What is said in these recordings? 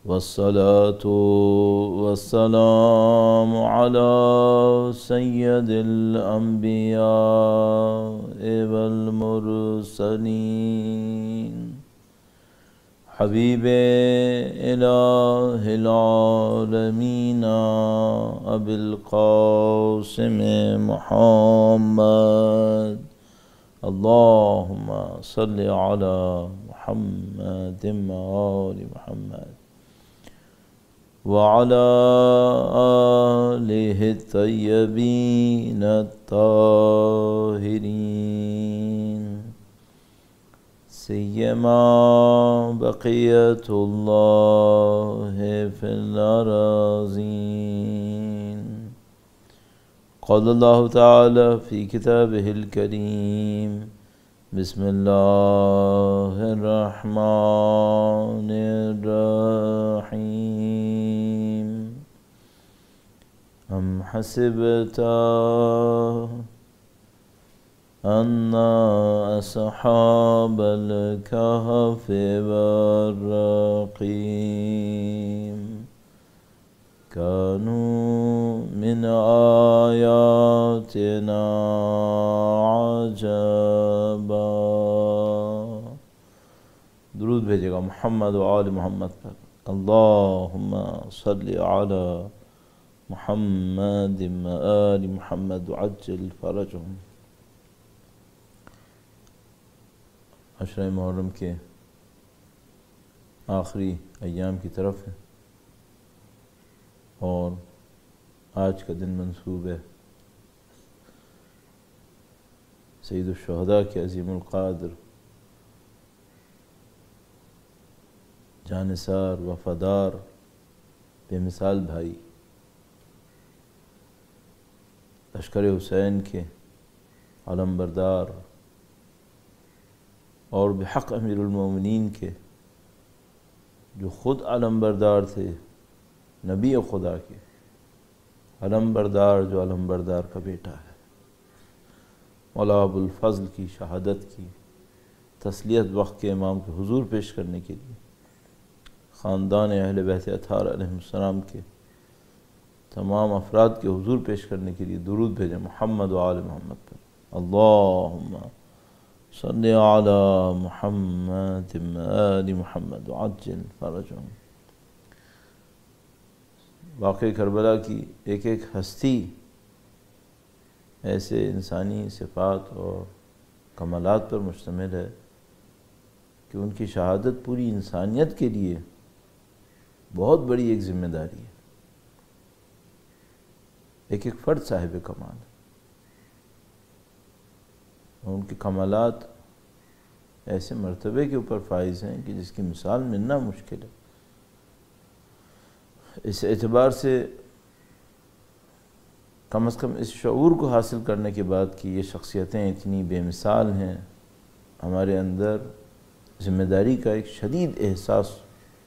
والصلاة والسلام على سيد الأنبياء والمرسلين حبيب إله العالمين أبي القاسم محمد اللهم صل على محمد وآل محمد وعلى آله الطيبين الطاهرين سيما بقية الله في الأراضين قال الله تعالى في كتابه الكريم بسم الله الرحمن الرحيم أم حسبت أن أصحاب الكهف والرقيم كانوا من آياتنا عجبا. درود بھیجے گا محمد و آل محمد پر. اللہم صلی علی محمد و آل محمد وعجل فرجهم. عشرہ محرم کے آخری ایام کی طرف ہے اور آج کا دن منسوب ہے سید الشہداء کے عظیم القدر جانثار وفادار بے مثال بھائی لشکر حسین کے علم بردار اور بحق امیر المومنین کے جو خود علم بردار تھے، نبی خدا کے علم بردار جو علم بردار کا بیٹا ہے، مولا ابو الفضل کی شہادت کی تسلیت وقت کے امام کے حضور پیش کرنے کے لیے خاندان اہل بیت اطہار علیہ السلام کے تمام افراد کے حضور پیش کرنے کے لیے درود بھیجیں محمد و آل محمد پر. اللہم صلی علی محمد و آل محمد وعجل فرجهم. واقعہ کربلا کی ایک ایک ہستی ایسے انسانی صفات اور کمالات پر مشتمل ہے کہ ان کی شہادت پوری انسانیت کے لیے بہت بڑی ایک ذمہ داری ہے. ایک ایک فرد صاحب کمال ہے اور ان کے کمالات ایسے مرتبے کے اوپر فائز ہیں کہ جس کی مثال ملنا مشکل ہے. اس اعتبار سے کم از کم اس شعور کو حاصل کرنے کے بعد کہ یہ شخصیتیں اتنی بے مثال ہیں، ہمارے اندر ذمہ داری کا ایک شدید احساس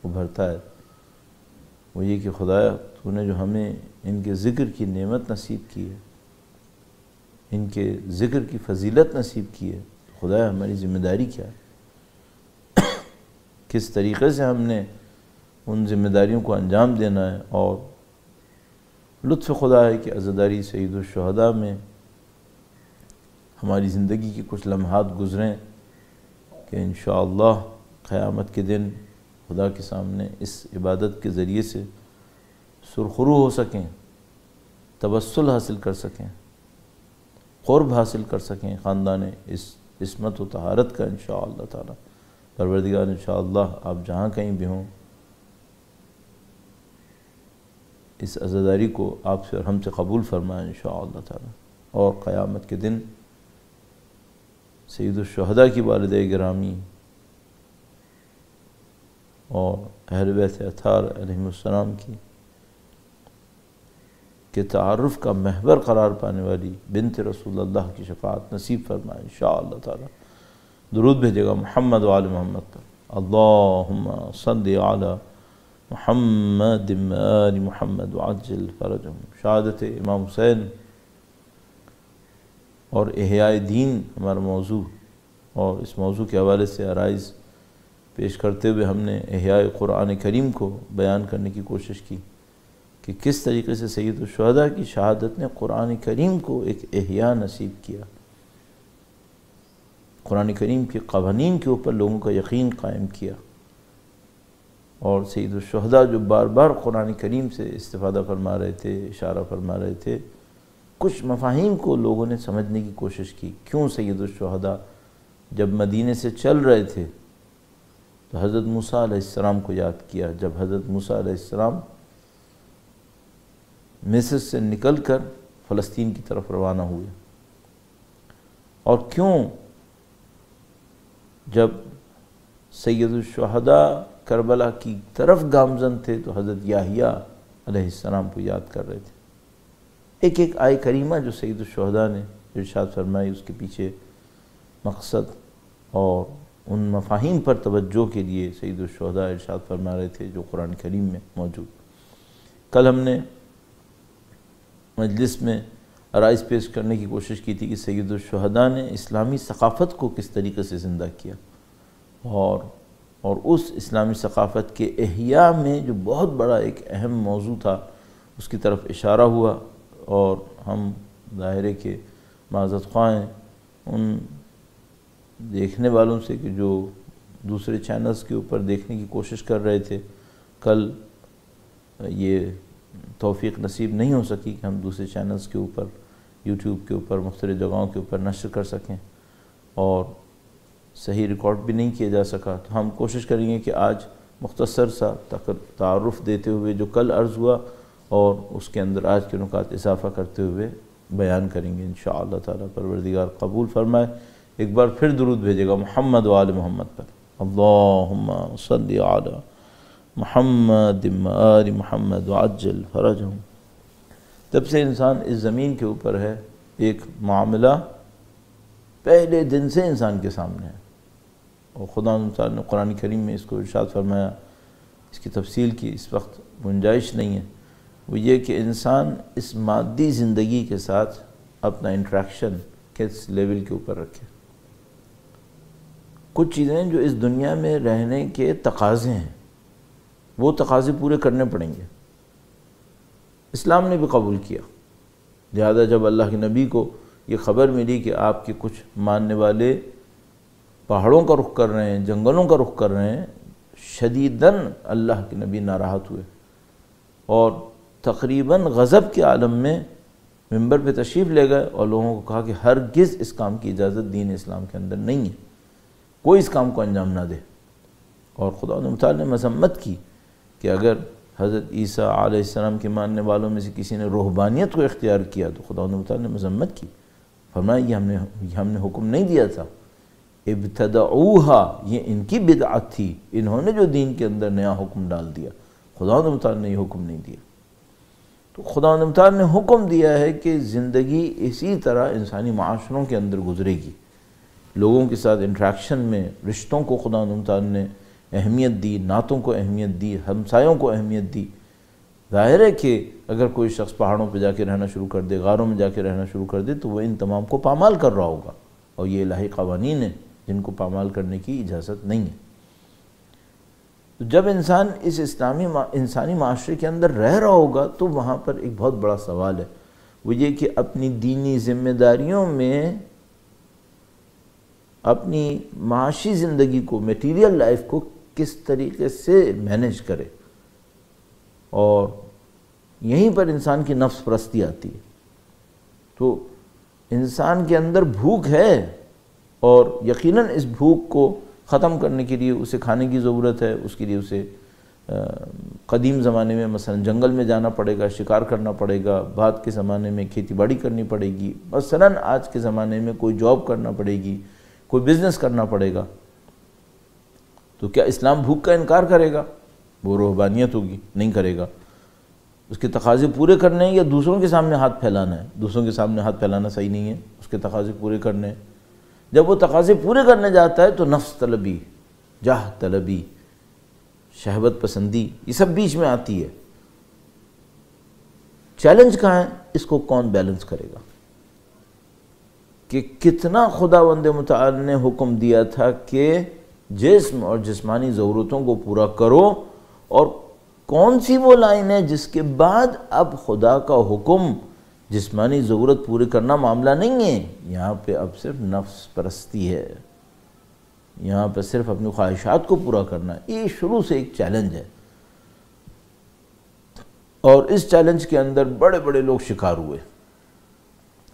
ابھرتا ہے. وہ یہ کہ خدایا تو نے جو ہمیں ان کے ذکر کی نعمت نصیب کی ہے، ان کے ذکر کی فضیلت نصیب کی ہے، خدایا ہماری ذمہ داری کیا ہے، کس طریقے سے ہم نے ان ذمہ داریوں کو انجام دینا ہے. اور لطف خدا ہے کہ عزاداری سید الشہداء میں ہماری زندگی کی کچھ لمحات گزریں کہ انشاءاللہ قیامت کے دن خدا کے سامنے اس عبادت کے ذریعے سے سرخرو ہو سکیں، توسل حاصل کر سکیں، قرب حاصل کر سکیں خاندان اس عصمت و طہارت کا انشاءاللہ تعالی. پروردگار انشاءاللہ آپ جہاں کہیں بھی ہوں اس عزاداری کو آپ سے اور ہم سے قبول فرمائیں انشاءاللہ تعالی. اور قیامت کے دن سید الشہداء کی والدہ گرامی اور اہل بیت اطہار علیہ السلام کی کے تعارف کا محور قرار پانے والی بنت رسول اللہ کی شفاعت نصیب فرمائے انشاءاللہ تعالی. درود بھیجے گا محمد و آل محمد پر. اللہم صلی علی محمد و آل محمد وعجل فرجهم. شہادت امام حسین اور احیاء دین ہمارا موضوع، اور اس موضوع کے حوالے سے عرائض پیش کرتے ہوئے ہم نے احیاء قرآن کریم کو بیان کرنے کی کوشش کی کہ کس طریقے سے سید الشہداء کی شہادت نے قرآن کریم کو ایک احیاء نصیب کیا، قرآن کریم کے قوانین کے اوپر لوگوں کا یقین قائم کیا، اور سید الشہداء جو بار بار قرآن کریم سے استفادہ فرما رہے تھے، اشارہ فرما رہے تھے، کچھ مفاہیم کو لوگوں نے سمجھنے کی کوشش کی۔ کیوں سید الشہداء جب مدینے سے چل رہے تھے تو حضرت موسیٰ علیہ السلام کو یاد کیا، جب حضرت موسیٰ علیہ السلام مصر سے نکل کر فلسطین کی طرف روانہ ہوئے، اور کیوں جب سید الشہداء کربلا کی طرف گامزن تھے تو حضرت یحییٰ علیہ السلام کو یاد کر رہے تھے۔ ایک ایک آیہ کریمہ جو سید الشہداء نے ارشاد فرمائی، اس کے پیچھے مقصد اور ان مفاہیم پر توجہ کے لیے سید الشہداء ارشاد فرما رہے تھے جو قرآن کریم میں موجود۔ کل ہم نے مجلس میں عرائض پیش کرنے کی کوشش کی تھی کہ سید الشہداء نے اسلامی ثقافت کو کس طریقے سے زندہ کیا، اور اس اسلامی ثقافت کے احیاء میں جو بہت بڑا ایک اہم موضوع تھا اس کی طرف اشارہ ہوا، اور ہم ظاہر ہے کہ معذرت خواہ ہیں ان دیکھنے والوں سے کہ جو دوسرے چینلز کے اوپر دیکھنے کی کوشش کر رہے تھے۔ کل یہ توفیق نصیب نہیں ہو سکی کہ ہم دوسرے چینلز کے اوپر، یوٹیوب کے اوپر، مختلف جگہوں کے اوپر نشر کر سکیں، اور صحیح ریکارڈ بھی نہیں کیا جا سکا، تو ہم کوشش کریں گے کہ آج مختصر سا تعارف دیتے ہوئے جو کل عرض ہوا اور اس کے اندر آج کے نکات اضافہ کرتے ہوئے بیان کریں گے انشاءاللہ تعالیٰ۔ پروردگار قبول فرمائے۔ ایک بار پھر درود بھیجے گا محمد و آل محمد پر، اللہم صلی علی محمد و آل محمد وعجل فرجہم۔ جب سے انسان اس زمین کے اوپر ہے، ایک معاملہ پہلے دن سے انسان کے سامنے ہے، اور خدا تعالیٰ نے قرآن کریم میں اس کو ارشاد فرمایا، اس کی تفصیل کی اس وقت گنجائش نہیں ہے، وہ یہ کہ انسان اس مادی زندگی کے ساتھ اپنا انٹریکشن کس لیول کے اوپر رکھے۔ کچھ چیزیں جو اس دنیا میں رہنے کے تقاضے ہیں، وہ تقاضے پورے کرنے پڑیں گے، اسلام نے بھی قبول کیا۔ لہذا جب اللہ کے نبی کو یہ خبر ملی کہ آپ کے کچھ ماننے والے پہاڑوں کا رخ کر رہے ہیں، جنگلوں کا رخ کر رہے ہیں، شدیداً اللہ کے نبی ناراحت ہوئے، اور تقریباً غضب کے عالم میں منبر پہ تشریف لے گئے اور لوگوں کو کہا کہ ہرگز اس کام کی اجازت دین اسلام کے اندر نہیں ہے، کوئی اس کام کو انجام نہ دے۔ اور خدا تعالیٰ نے مذمت کی کہ اگر حضرت عیسیٰ علیہ السلام کے ماننے والوں میں سے کسی نے رہبانیت کو اختیار کیا تو خدا تعالیٰ نے مذمت کی، فرمایا یہ ہم نے حکم نہیں دیا تھا، ابتدعوہا، یہ ان کی بدعت تھی، انہوں نے جو دین کے اندر نیا حکم ڈال دیا، خدا تعالیٰ نے یہ حکم نہیں دیا۔ تو خدا تعالیٰ نے حکم دیا ہے کہ زندگی اسی طرح انسانی معاشروں کے اندر گزرے گی، لوگوں کے ساتھ انٹریکشن میں، رشتوں کو خدا تعالیٰ نے اہمیت دی، نعتوں کو اہمیت دی، ہمسایوں کو اہمیت دی۔ ظاہر ہے کہ اگر کوئی شخص پہاڑوں پہ جا کے رہنا شروع کر دے، غاروں میں جا کے رہنا شروع کر دے تو وہ ان تمام کو پامال کر رہا ہوگا، اور یہ الہی قوانین ہیں جن کو پامال کرنے کی اجازت نہیں ہے۔ تو جب انسان اس انسانی معاشرے کے اندر رہ رہا ہوگا تو وہاں پر ایک بہت بڑا سوال ہے، وہ یہ کہ اپنی دینی ذمہ داریوں میں اپنی معاشی زندگی کو، میٹیریل لائف کو کس طریقے سے مینیج کرے، اور یہیں پر انسان کی نفس پرستی آتی ہے۔ تو انسان کے اندر بھوک ہے، اور یقیناً اس بھوک کو ختم کرنے کے لیے اسے کھانے کی ضرورت ہے، اس کے لیے اسے قدیم زمانے میں مثلا جنگل میں جانا پڑے گا، شکار کرنا پڑے گا، بعد کے زمانے میں کھیتی باڑی کرنی پڑے گی، مثلا آج کے زمانے میں کوئی جاب کرنا پڑے گی، کوئی بزنس کرنا پڑے گا۔ تو کیا اسلام بھوک کا انکار کرے گا؟ وہ رہبانیت ہوگی، نہیں کرے گا۔ اس کے تقاضے پورے کرنے ہیں یا دوسروں کے سامنے ہاتھ پھیلانا ہے؟ دوسروں کے سامنے ہاتھ پھیلانا صحیح نہیں ہے، اس کے تقاضے پورے کرنے ہیں۔ جب وہ تقاضے پورے کرنے جاتا ہے تو نفس طلبی، جاہ طلبی، شہوت پسندی، یہ سب بیچ میں آتی ہے۔ چیلنج کہاں ہے؟ اس کو کون بیلنس کرے گا؟ کہ کتنا خداوند متعال نے حکم دیا تھا کہ جسم اور جسمانی ضرورتوں کو پورا کرو، اور کون سی وہ لائن ہے جس کے بعد اب خدا کا حکم جسمانی ضرورت پوری کرنا معاملہ نہیں ہے، یہاں پہ اب صرف نفس پرستی ہے، یہاں پہ صرف اپنی خواہشات کو پورا کرنا ہے۔ یہ شروع سے ایک چیلنج ہے، اور اس چیلنج کے اندر بڑے بڑے لوگ شکار ہوئے۔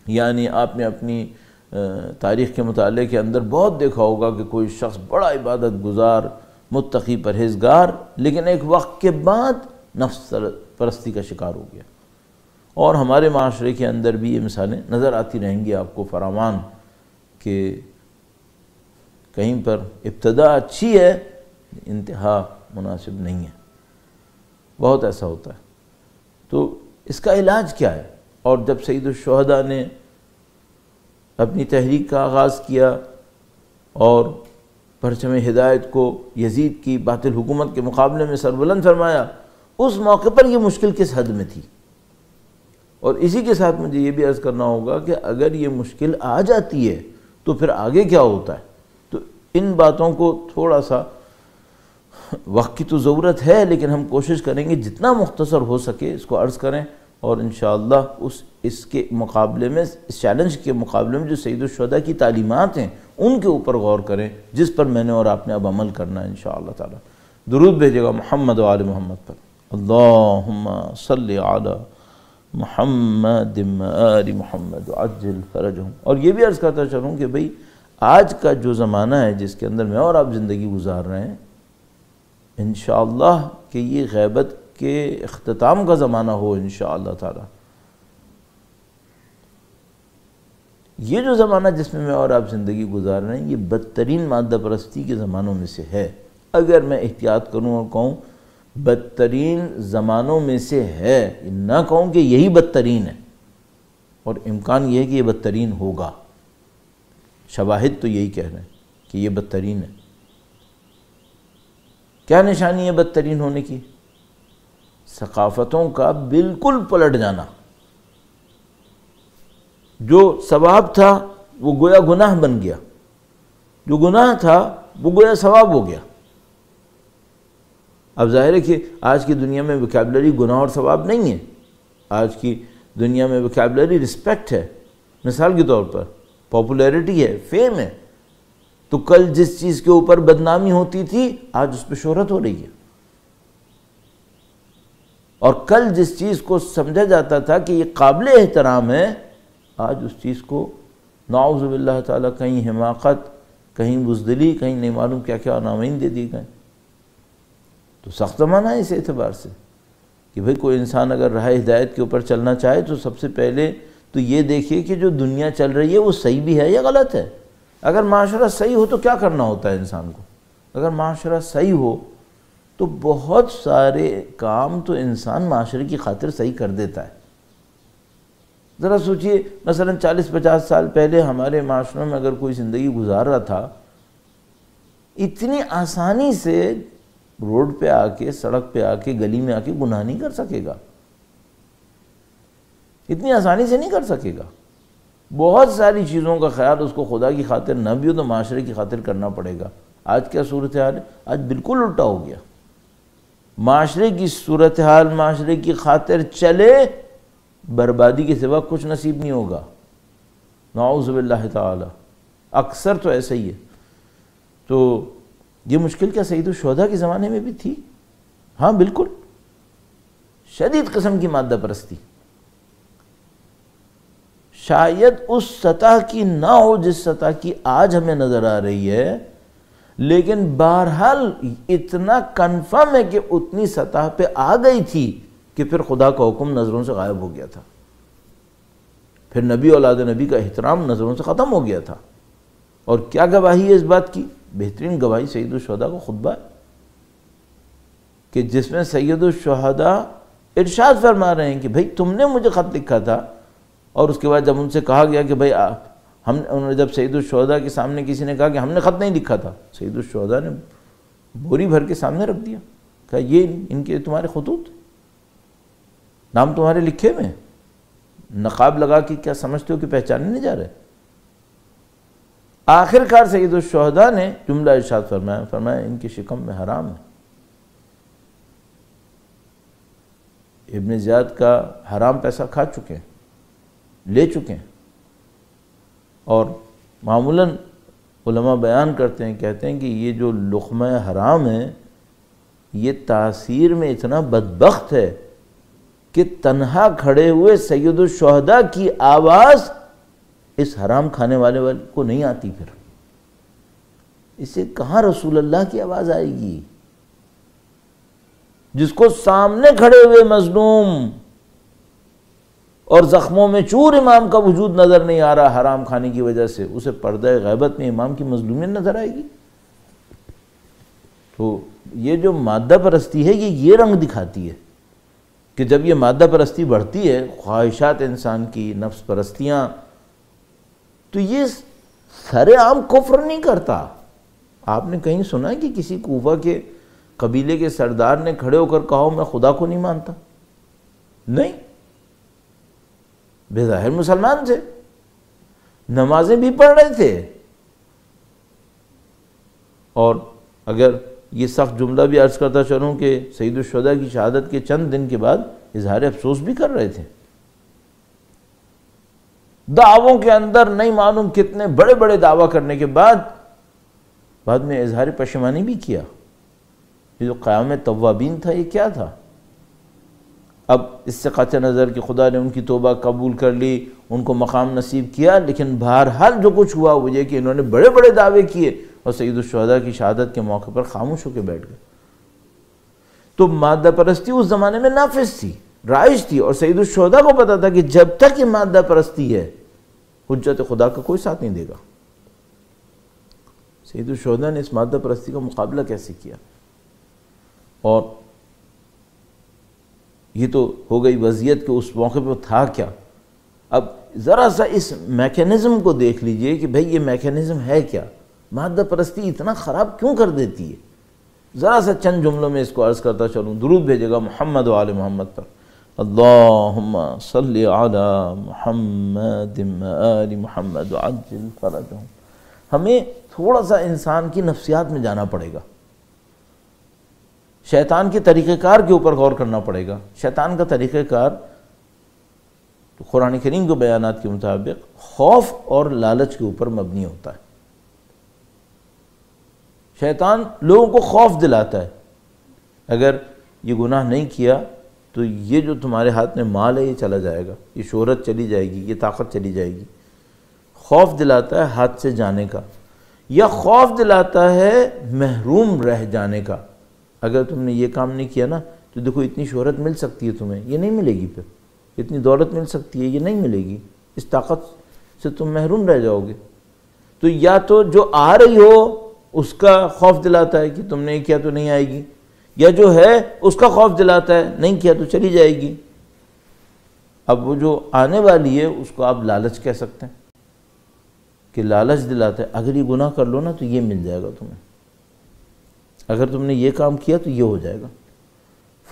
یعنی آپ نے اپنی تاریخ کے مطالعے کے اندر بہت دیکھا ہوگا کہ کوئی شخص بڑا عبادت گزار، متقی پرہیزگار، لیکن ایک وقت کے بعد نفس پرستی کا شکار ہو گیا۔ اور ہمارے معاشرے کے اندر بھی یہ مثالیں نظر آتی رہیں گی آپ کو فراوان، کہ کہیں پر ابتدا اچھی ہے، انتہا مناسب نہیں ہے، بہت ایسا ہوتا ہے۔ تو اس کا علاج کیا ہے؟ اور جب سید الشہداء نے اپنی تحریک کا آغاز کیا اور پرچم ہدایت کو یزید کی باطل حکومت کے مقابلے میں سربلند فرمایا، اس موقع پر یہ مشکل کس حد میں تھی؟ اور اسی کے ساتھ مجھے یہ بھی عرض کرنا ہوگا کہ اگر یہ مشکل آ جاتی ہے تو پھر آگے کیا ہوتا ہے؟ تو ان باتوں کو تھوڑا سا وقت کی تو ضرورت ہے، لیکن ہم کوشش کریں گے جتنا مختصر ہو سکے اس کو عرض کریں، اور انشاءاللہ اس کے مقابلے میں، اس چیلنج کے مقابلے میں جو سید الشہداء کی تعلیمات ہیں ان کے اوپر غور کریں، جس پر میں نے اور آپ نے اب عمل کرنا ہے انشاءاللہ تعالی۔ درود بھیجے گا محمد و آل محمد پر۔ اللہم صلی علی محمد آل محمد عجل فرجہم۔ اور یہ بھی عرض کرتا چلوں کہ بھئی آج کا جو زمانہ ہے جس کے اندر میں اور آپ زندگی گزار رہے ہیں، انشاءاللہ کہ یہ غیبت کے اختتام کا زمانہ ہو انشاءاللہ تعالی۔ یہ جو زمانہ جس میں اور آپ زندگی گزار رہے ہیں، یہ بدترین مادہ پرستی کے زمانوں میں سے ہے۔ اگر میں احتیاط کروں اور کہوں بدترین زمانوں میں سے ہے، نہ کہوں کہ یہی بدترین ہے، اور امکان یہ ہے کہ یہ بدترین ہوگا، شواہد تو یہی کہہ رہے ہیں کہ یہ بدترین ہے۔ کیا نشانی ہے بدترین ہونے کی؟ ثقافتوں کا بالکل پلٹ جانا۔ جو ثواب تھا وہ گویا گناہ بن گیا، جو گناہ تھا وہ گویا ثواب ہو گیا۔ اب ظاہر ہے کہ آج کی دنیا میں ویکیبلری گناہ اور ثواب نہیں ہے، آج کی دنیا میں ویکیبلری رسپیکٹ ہے۔ مثال کے طور پر پاپولیرٹی ہے، فیم ہے۔ تو کل جس چیز کے اوپر بدنامی ہوتی تھی آج اس پہ شہرت ہو رہی ہے، اور کل جس چیز کو سمجھا جاتا تھا کہ یہ قابل احترام ہے، آج اس چیز کو نعوذ باللہ تعالی کہیں حماقت، کہیں بزدلی، کہیں نہیں معلوم کیا کیا عناوین دے دی گئے۔ تو سخت زمانہ ہے اس اعتبار سے کہ بھئی کوئی انسان اگر راہ ہدایت کے اوپر چلنا چاہے تو سب سے پہلے تو یہ دیکھیے کہ جو دنیا چل رہی ہے وہ صحیح بھی ہے یا غلط ہے۔ اگر معاشرہ صحیح ہو تو کیا کرنا ہوتا ہے انسان کو؟ اگر معاشرہ صحیح ہو تو بہت سارے کام تو انسان معاشرے کی خاطر صحیح کر دیتا ہے۔ ذرا سوچئے، مثلا 40-50 سال پہلے ہمارے معاشروں میں اگر کوئی زندگی گزار رہا تھا، اتنی آسانی سے روڈ پہ آ کے، سڑک پہ آ کے، گلی میں آ کے گناہ نہیں کر سکے گا، اتنی آسانی سے نہیں کر سکے گا۔ بہت ساری چیزوں کا خیال اس کو خدا کی خاطر نہ بھی ہو تو معاشرے کی خاطر کرنا پڑے گا۔ آج کیا صورتحال ہے؟ آج بالکل الٹا ہو گیا۔ معاشرے کی صورتحال معاشرے کی خاطر چلے، بربادی کے سوا کچھ نصیب نہیں ہوگا، نعوذ باللہ تعالی۔ اکثر تو ایسا ہی ہے۔ تو یہ مشکل کیا سید الشہداء کے زمانے میں بھی تھی؟ ہاں بالکل، شدید قسم کی مادہ پرستی، شاید اس سطح کی نہ ہو جس سطح کی آج ہمیں نظر آ رہی ہے، لیکن بہرحال اتنا کنفرم ہے کہ اتنی سطح پہ آ گئی تھی کہ پھر خدا کا حکم نظروں سے غائب ہو گیا تھا، پھر نبی اولاد نبی کا احترام نظروں سے ختم ہو گیا تھا۔ اور کیا گواہی ہے اس بات کی؟ بہترین گواہی سید الشہداء کا خطبہ ہے، کہ جس میں سید الشہداء ارشاد فرما رہے ہیں کہ بھئی تم نے مجھے خط لکھا تھا، اور اس کے بعد جب ان سے کہا گیا کہ بھئی انہوں نے جب سید الشہداء کے سامنے کسی نے کہا کہ ہم نے خط نہیں لکھا تھا، سید الشہداء نے بوری بھر کے سامنے رکھ دیا، کہا یہ ان کے تمہارے خطوط، نام تمہارے لکھے ہوئے ہیں، نقاب لگا کے کیا سمجھتے ہو کہ پہچانے نہیں جا رہے؟ آخر کار سید الشہداء نے جملہ ارشاد فرمایا ان کی شکم میں حرام ہے. ابن زیاد کا حرام پیسہ کھا چکے ہیں، لے چکے ہیں، اور معمولاً علماء بیان کرتے ہیں، کہتے ہیں کہ یہ جو لقمہ حرام ہے یہ تاثیر میں اتنا بدبخت ہے کہ تنہا کھڑے ہوئے سید الشہداء کی آواز اس حرام کھانے والے کو نہیں آتی. پھر اسے کہاں رسول اللہ کی آواز آئے گی، جس کو سامنے کھڑے ہوئے مظلوم اور زخموں میں چور امام کا وجود نظر نہیں آ رہا حرام کھانے کی وجہ سے، اسے پردہ غیبت میں امام کی مظلومیت نظر آئے گی. تو یہ جو مادہ پرستی ہے یہ رنگ دکھاتی ہے کہ جب یہ مادہ پرستی بڑھتی ہے، خواہشات انسان کی، نفس پرستیاں، تو یہ سر عام کفر نہیں کرتا. آپ نے کہیں سنا ہے کہ کسی کوفہ کے قبیلے کے سردار نے کھڑے ہو کر کہا میں خدا کو نہیں مانتا؟ نہیں، بظاہر مسلمان تھے، نمازیں بھی پڑھ رہے تھے، اور اگر یہ سخت جملہ بھی عرض کرتا چلوں کہ سید الشہداء کی شہادت کے چند دن کے بعد اظہار افسوس بھی کر رہے تھے. دعووں کے اندر نہیں معلوم کتنے بڑے بڑے دعویٰ کرنے کے بعد میں اظہار پشیمانی بھی کیا. یہ جو قیام توابین تھا یہ کیا تھا؟ اب اس سے قطع نظر کہ خدا نے ان کی توبہ قبول کر لی، ان کو مقام نصیب کیا، لیکن بہرحال جو کچھ ہوا وہ یہ کہ انہوں نے بڑے بڑے دعوے کیے اور سید الشہداء کی شہادت کے موقع پر خاموش ہو کے بیٹھ گئے. تو مادہ پرستی اس زمانے میں نافذ تھی، رائج تھی، اور سید الشہداء کو پتا تھا کہ جب تک یہ مادہ پرستی ہے حجت خدا کا کوئی ساتھ نہیں دے گا. سید الشہداء نے اس مادہ پرستی کا مقابلہ کیسے کیا؟ اور یہ تو ہو گئی وضعیت کہ اس موقع پہ تھا کیا. اب ذرا سا اس میکینزم کو دیکھ لیجئے کہ بھئی یہ میکینزم ہے کیا، مادہ پرستی اتنا خراب کیوں کر دیتی ہے. ذرا سا چند جملوں میں اس کو عرض کرتا چلوں. درود بھیجے گا محمد و آل محمد پر. اللہم صلی علی محمد و آل محمد وعجل فرجہم. ہمیں تھوڑا سا انسان کی نفسیات میں جانا پڑے گا، شیطان کے طریقہ کار کے اوپر غور کرنا پڑے گا. شیطان کا طریقہ کار تو قرآن کریم کے بیانات کے مطابق خوف اور لالچ کے اوپر مبنی ہوتا ہے. شیطان لوگوں کو خوف دلاتا ہے، اگر یہ گناہ نہیں کیا تو یہ جو تمہارے ہاتھ میں مال ہے یہ چلا جائے گا، یہ شہرت چلی جائے گی، یہ طاقت چلی جائے گی. خوف دلاتا ہے ہاتھ سے جانے کا، یا خوف دلاتا ہے محروم رہ جانے کا. اگر تم نے یہ کام نہیں کیا نا تو دیکھو اتنی شہرت مل سکتی ہے تمہیں، یہ نہیں ملے گی. پھر اتنی دولت مل سکتی ہے، یہ نہیں ملے گی، اس طاقت سے تم محروم رہ جاؤ گے. تو یا تو جو آ رہی ہو اس کا خوف دلاتا ہے کہ تم نے کیا تو نہیں آئے گی، یا جو ہے اس کا خوف دلاتا ہے نہیں کیا تو چلی جائے گی. اب وہ جو آنے والی ہے اس کو آپ لالچ کہہ سکتے ہیں کہ لالچ دلاتا ہے، اگر یہ گناہ کر لو نا تو یہ مل جائے گا تمہیں، اگر تم نے یہ کام کیا تو یہ ہو جائے گا،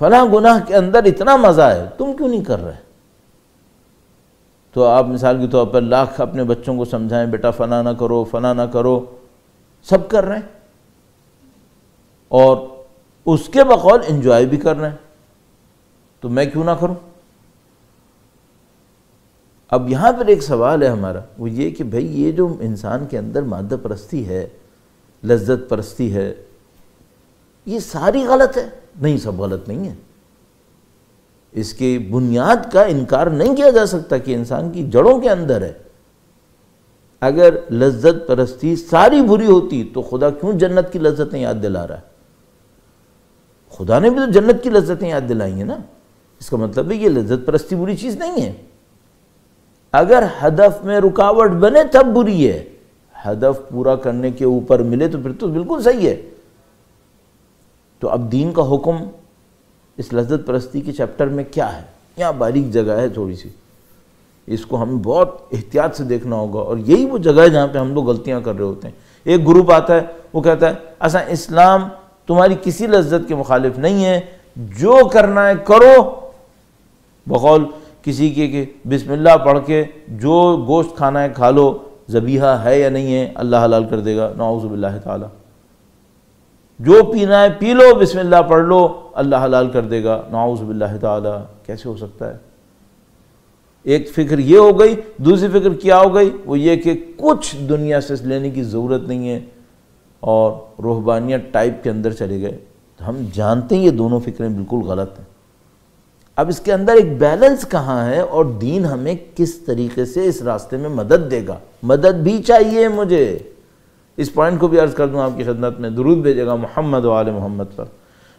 فلاں گناہ کے اندر اتنا مزہ ہے تم کیوں نہیں کر رہے. تو آپ مثال کے طور پر لاکھ اپنے بچوں کو سمجھائیں بیٹا فلاں نہ کرو فلاں نہ کرو، سب کر رہے ہیں اور اس کے بقول انجوائے بھی کر رہے ہیں، تو میں کیوں نہ کروں. اب یہاں پر ایک سوال ہے ہمارا، وہ یہ کہ بھئی یہ جو انسان کے اندر مادہ پرستی ہے، لذت پرستی ہے، یہ ساری غلط ہے؟ نہیں، سب غلط نہیں ہے. اس کی بنیاد کا انکار نہیں کیا جا سکتا کہ انسان کی جڑوں کے اندر ہے. اگر لذت پرستی ساری بری ہوتی تو خدا کیوں جنت کی لذتیں یاد دلا رہا ہے؟ خدا نے بھی تو جنت کی لذتیں یاد دلائی ہیں نا. اس کا مطلب ہے یہ لذت پرستی بری چیز نہیں ہے. اگر ہدف میں رکاوٹ بنے تب بری ہے، ہدف پورا کرنے کے اوپر ملے تو پھر تو بالکل صحیح ہے. تو اب دین کا حکم اس لذت پرستی کے چیپٹر میں کیا ہے؟ یہاں باریک جگہ ہے تھوڑی سی، اس کو ہمیں بہت احتیاط سے دیکھنا ہوگا، اور یہی وہ جگہ ہے جہاں پہ ہم لوگ غلطیاں کر رہے ہوتے ہیں. ایک گروپ آتا ہے وہ کہتا ہے ایسا اسلام تمہاری کسی لذت کے مخالف نہیں ہے، جو کرنا ہے کرو، بقول کسی کے کہ بسم اللہ پڑھ کے جو گوشت کھانا ہے کھا لو، ذبیحہ ہے یا نہیں ہے اللہ حلال کر دے گا، نعوذ باللہ تعالی۔ جو پینا ہے پی لو، بسم اللہ پڑھ لو، اللہ حلال کر دے گا، نعوذ باللہ تعالی۔ کیسے ہو سکتا ہے؟ ایک فکر یہ ہو گئی، دوسری فکر کیا ہو گئی؟ وہ یہ کہ کچھ دنیا سے لینے کی ضرورت نہیں ہے، اور روحانیت ٹائپ کے اندر چلے گئے۔ ہم جانتے ہیں یہ دونوں فکریں بالکل غلط ہیں۔ اب اس کے اندر ایک بیلنس کہاں ہے، اور دین ہمیں کس طریقے سے اس راستے میں مدد دے گا؟ مدد بھی چاہیے مجھے۔ اس پوائنٹ کو بھی عرض کر دوں آپ کی خدمت میں، درود بھیجے گا محمد و آل محمد پر،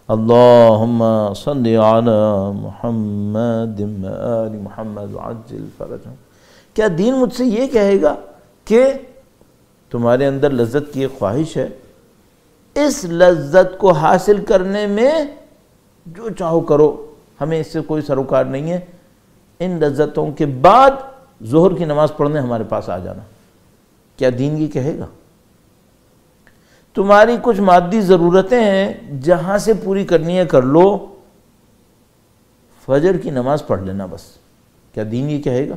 اللہم صلی علی محمد و آل محمد وعجل فرجہم۔ کیا دین مجھ سے یہ کہے گا کہ تمہارے اندر لذت کی ایک خواہش ہے، اس لذت کو حاصل کرنے میں جو چاہو کرو، ہمیں اس سے کوئی سروکار نہیں ہے، ان لذتوں کے بعد ظہر کی نماز پڑھنے ہمارے پاس آ جانا؟ کیا دین یہ کہے گا؟ تمہاری کچھ مادی ضرورتیں ہیں، جہاں سے پوری کرنی ہے کر لو، فجر کی نماز پڑھ لینا بس۔ کیا دین یہ کہے گا؟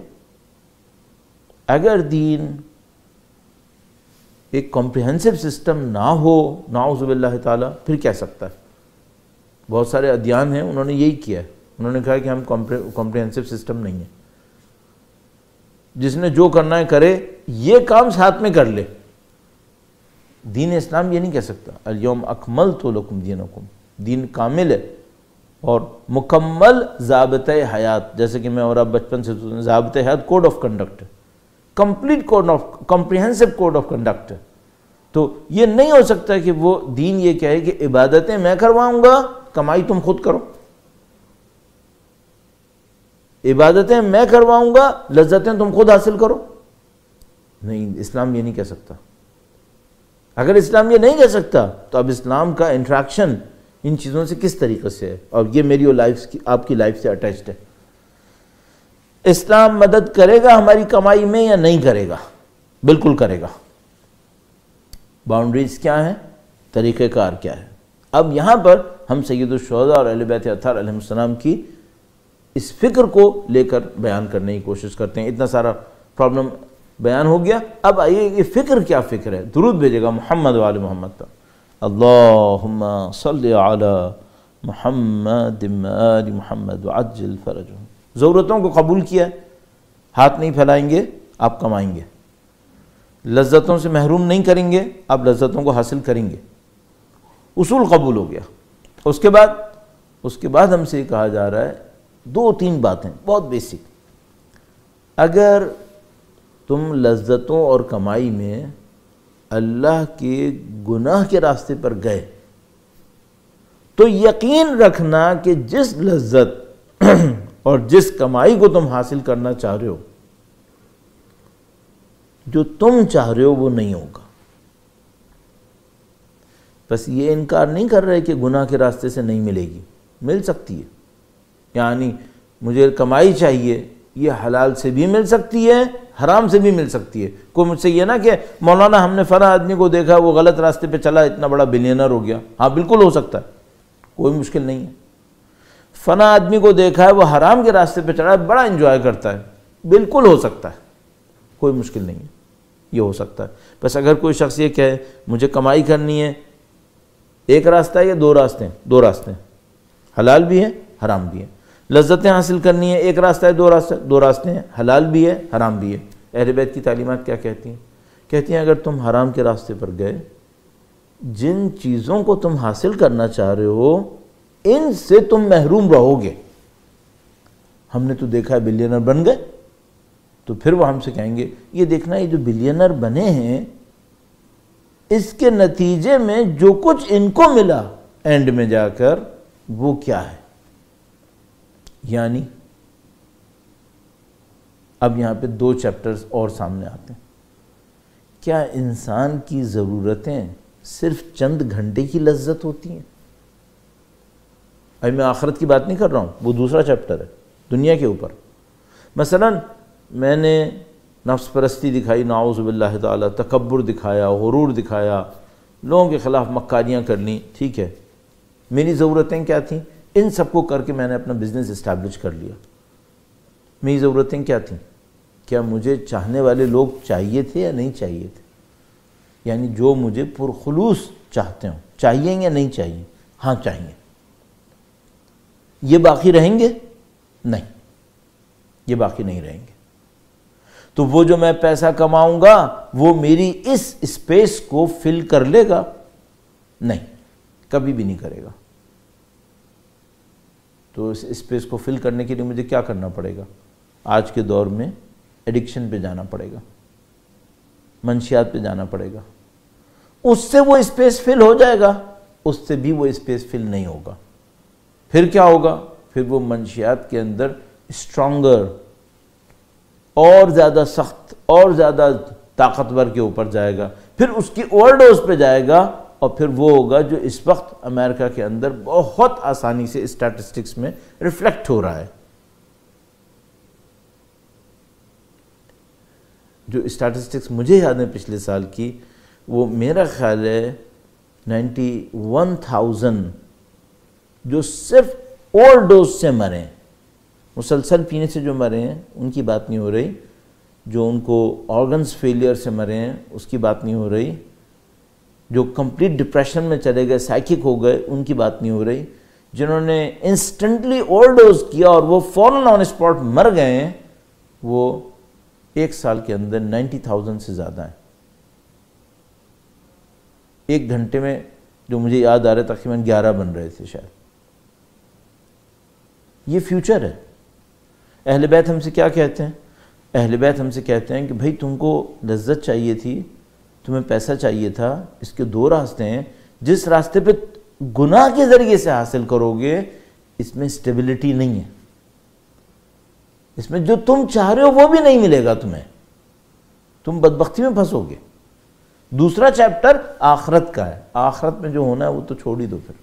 اگر دین ایک کمپریہنسو سسٹم نہ ہو، نعوذ باللہ تعالی، پھر کہہ سکتا ہے؟ بہت سارے ادیان ہیں، انہوں نے یہی کیا ہے، انہوں نے کہا کہ ہم کمپریہنسو سسٹم نہیں ہے، جس نے جو کرنا ہے کرے، یہ کام ساتھ میں کر لے۔ دین اسلام یہ نہیں کہہ سکتا الیوم اکملت لکم دینکم، دین کامل ہے اور مکمل ضابطۂ حیات، جیسے کہ میں اور آپ بچپن سے ضابطۂ حیات کوڈ آف کنڈکٹ ہے، complete code of comprehensive code of conduct ہے۔ تو یہ نہیں ہو سکتا کہ وہ دین یہ کہے کہ عبادتیں میں کرواؤں گا، کمائی تم خود کرو، عبادتیں میں کرواؤں گا، لذتیں تم خود حاصل کرو۔ نہیں، اسلام یہ نہیں کہہ سکتا۔ اگر اسلام یہ نہیں کہہ سکتا تو اب اسلام کا انٹریکشن ان چیزوں سے کس طریقے سے ہے؟ اور یہ میری اور آپ کی لائف سے اٹیچڈ ہے۔ اسلام مدد کرے گا ہماری کمائی میں یا نہیں کرے گا؟ بالکل کرے گا۔ باؤنڈریز کیا ہیں؟ طریقہ کار کیا ہے؟ اب یہاں پر ہم سید الشہداء اور اہل بیت اطہار علیہ السلام کی اس فکر کو لے کر بیان کرنے کی کوشش کرتے ہیں۔ اتنا سارا پرابلم بیان ہو گیا، اب آئیے یہ فکر کیا فکر ہے؟ درود بھیجے گا محمد و آل محمد پر، اللہم صلی علی محمد و آل محمد وعجل فرجہم۔ ضرورتوں کو قبول کیا، ہاتھ نہیں پھیلائیں گے آپ کمائیں گے، لذتوں سے محروم نہیں کریں گے آپ لذتوں کو حاصل کریں گے، اصول قبول ہو گیا۔ اس کے بعد ہم سے یہ کہا جا رہا ہے 2-3 باتیں بہت بیسک۔ اگر تم لذتوں اور کمائی میں اللہ کے گناہ کے راستے پر گئے تو یقین رکھنا کہ جس لذت اور جس کمائی کو تم حاصل کرنا چاہ رہے ہو، جو تم چاہ رہے ہو وہ نہیں ہوگا۔ بس یہ انکار نہیں کر رہے کہ گناہ کے راستے سے نہیں ملے گی، مل سکتی ہے، یعنی مجھے کمائی چاہیے، یہ حلال سے بھی مل سکتی ہے، حرام سے بھی مل سکتی ہے۔ کوئی مجھ سے یہ نہ کہ مولانا ہم نے فلاں آدمی کو دیکھا وہ غلط راستے پہ چلا اتنا بڑا بلینر ہو گیا، ہاں بالکل ہو سکتا ہے، کوئی مشکل نہیں ہے۔ فلاں آدمی کو دیکھا ہے وہ حرام کے راستے پہ چلا ہے، بڑا انجوائے کرتا ہے، بالکل ہو سکتا ہے، کوئی مشکل نہیں ہے، یہ ہو سکتا ہے۔ بس اگر کوئی شخص یہ کہے مجھے کمائی کرنی ہے، ایک راستہ ہے یا 2 راستے ہیں؟ 2 راستے ہیں، حلال بھی ہے حرام بھی ہے۔ لذتیں حاصل کرنی ہے، ایک راستہ ہے 2 راستے ہیں، حلال بھی ہے حرام بھی ہے۔ اہل بیت کی تعلیمات کیا کہتی ہیں؟ کہتی ہیں اگر تم حرام کے راستے پر گئے، جن چیزوں کو تم حاصل کرنا چاہ رہے ہو ان سے تم محروم رہو گے۔ ہم نے تو دیکھا ہے بلینر بن گئے، تو پھر وہ ہم سے کہیں گے یہ دیکھنا یہ جو بلینر بنے ہیں اس کے نتیجے میں جو کچھ ان کو ملا اینڈ میں جا کر وہ کیا ہے؟ یعنی اب یہاں پہ 2 چیپٹرز اور سامنے آتے ہیں۔ کیا انسان کی ضرورتیں صرف چند گھنٹے کی لذت ہوتی ہیں؟ ابھی میں آخرت کی بات نہیں کر رہا ہوں، وہ دوسرا چیپٹر ہے دنیا کے اوپر۔ مثلا میں نے نفس پرستی دکھائی، نعوذ باللہ تعالی، تکبر دکھایا، غرور دکھایا، لوگوں کے خلاف مکاریاں کرنی، ٹھیک ہے، میری ضرورتیں کیا تھیں؟ ان سب کو کر کے میں نے اپنا بزنس اسٹیبلش کر لیا۔ میری ضرورتیں کیا تھیں؟ کیا مجھے چاہنے والے لوگ چاہیے تھے یا نہیں چاہیے تھے؟ یعنی جو مجھے پرخلوص چاہتے ہوں، چاہیے یا نہیں چاہیے؟ ہاں چاہیے۔ یہ باقی رہیں گے؟ نہیں، یہ باقی نہیں رہیں گے۔ تو وہ جو میں پیسہ کماؤں گا وہ میری اس اسپیس کو فل کر لے گا؟ نہیں، کبھی بھی نہیں کرے گا۔ تو اس اسپیس کو فل کرنے کے لیے مجھے کیا کرنا پڑے گا؟ آج کے دور میں ایڈکشن پہ جانا پڑے گا، منشیات پہ جانا پڑے گا۔ اس سے وہ اسپیس فل ہو جائے گا، اس سے بھی وہ اسپیس فل نہیں ہوگا۔ پھر کیا ہوگا؟ پھر وہ منشیات کے اندر اسٹرانگر، اور زیادہ سخت اور زیادہ طاقتور کے اوپر جائے گا، پھر اس کی اوور ڈوز پہ جائے گا، اور پھر وہ ہوگا جو اس وقت امریکہ کے اندر بہت آسانی سے اسٹیٹسٹکس میں ریفلیکٹ ہو رہا ہے۔ جو اسٹیٹسٹکس مجھے یاد ہے پچھلے سال کی، وہ میرا خیال ہے 91,000 جو صرف اوور ڈوز سے مرے ہیں، مسلسل پینے سے جو مرے ہیں ان کی بات نہیں ہو رہی، جو ان کو آرگنز فیلئر سے مرے ہیں اس کی بات نہیں ہو رہی، جو کمپلیٹ ڈپریشن میں چلے گئے، سائیکک ہو گئے، ان کی بات نہیں ہو رہی، جنہوں نے انسٹنٹلی اوور ڈوز کیا اور وہ فوراً آن اسپاٹ مر گئے ہیں، وہ ایک سال کے اندر 90,000 سے زیادہ ہیں۔ ایک گھنٹے میں جو مجھے یاد آ رہا ہے تقریباً 11 بن رہے تھے شاید۔ یہ فیوچر ہے۔ اہل بیت ہم سے کیا کہتے ہیں؟ اہل بیت ہم سے کہتے ہیں کہ بھائی تم کو لذت چاہیے تھی، تمہیں پیسہ چاہیے تھا، اس کے دو راستے ہیں۔ جس راستے پہ گناہ کے ذریعے سے حاصل کرو گے اس میں اسٹیبلٹی نہیں ہے، اس میں جو تم چاہ رہے ہو وہ بھی نہیں ملے گا تمہیں، تم بدبختی میں پھنسو گے۔ دوسرا چیپٹر آخرت کا ہے، آخرت میں جو ہونا ہے وہ تو چھوڑ ہی دو پھر۔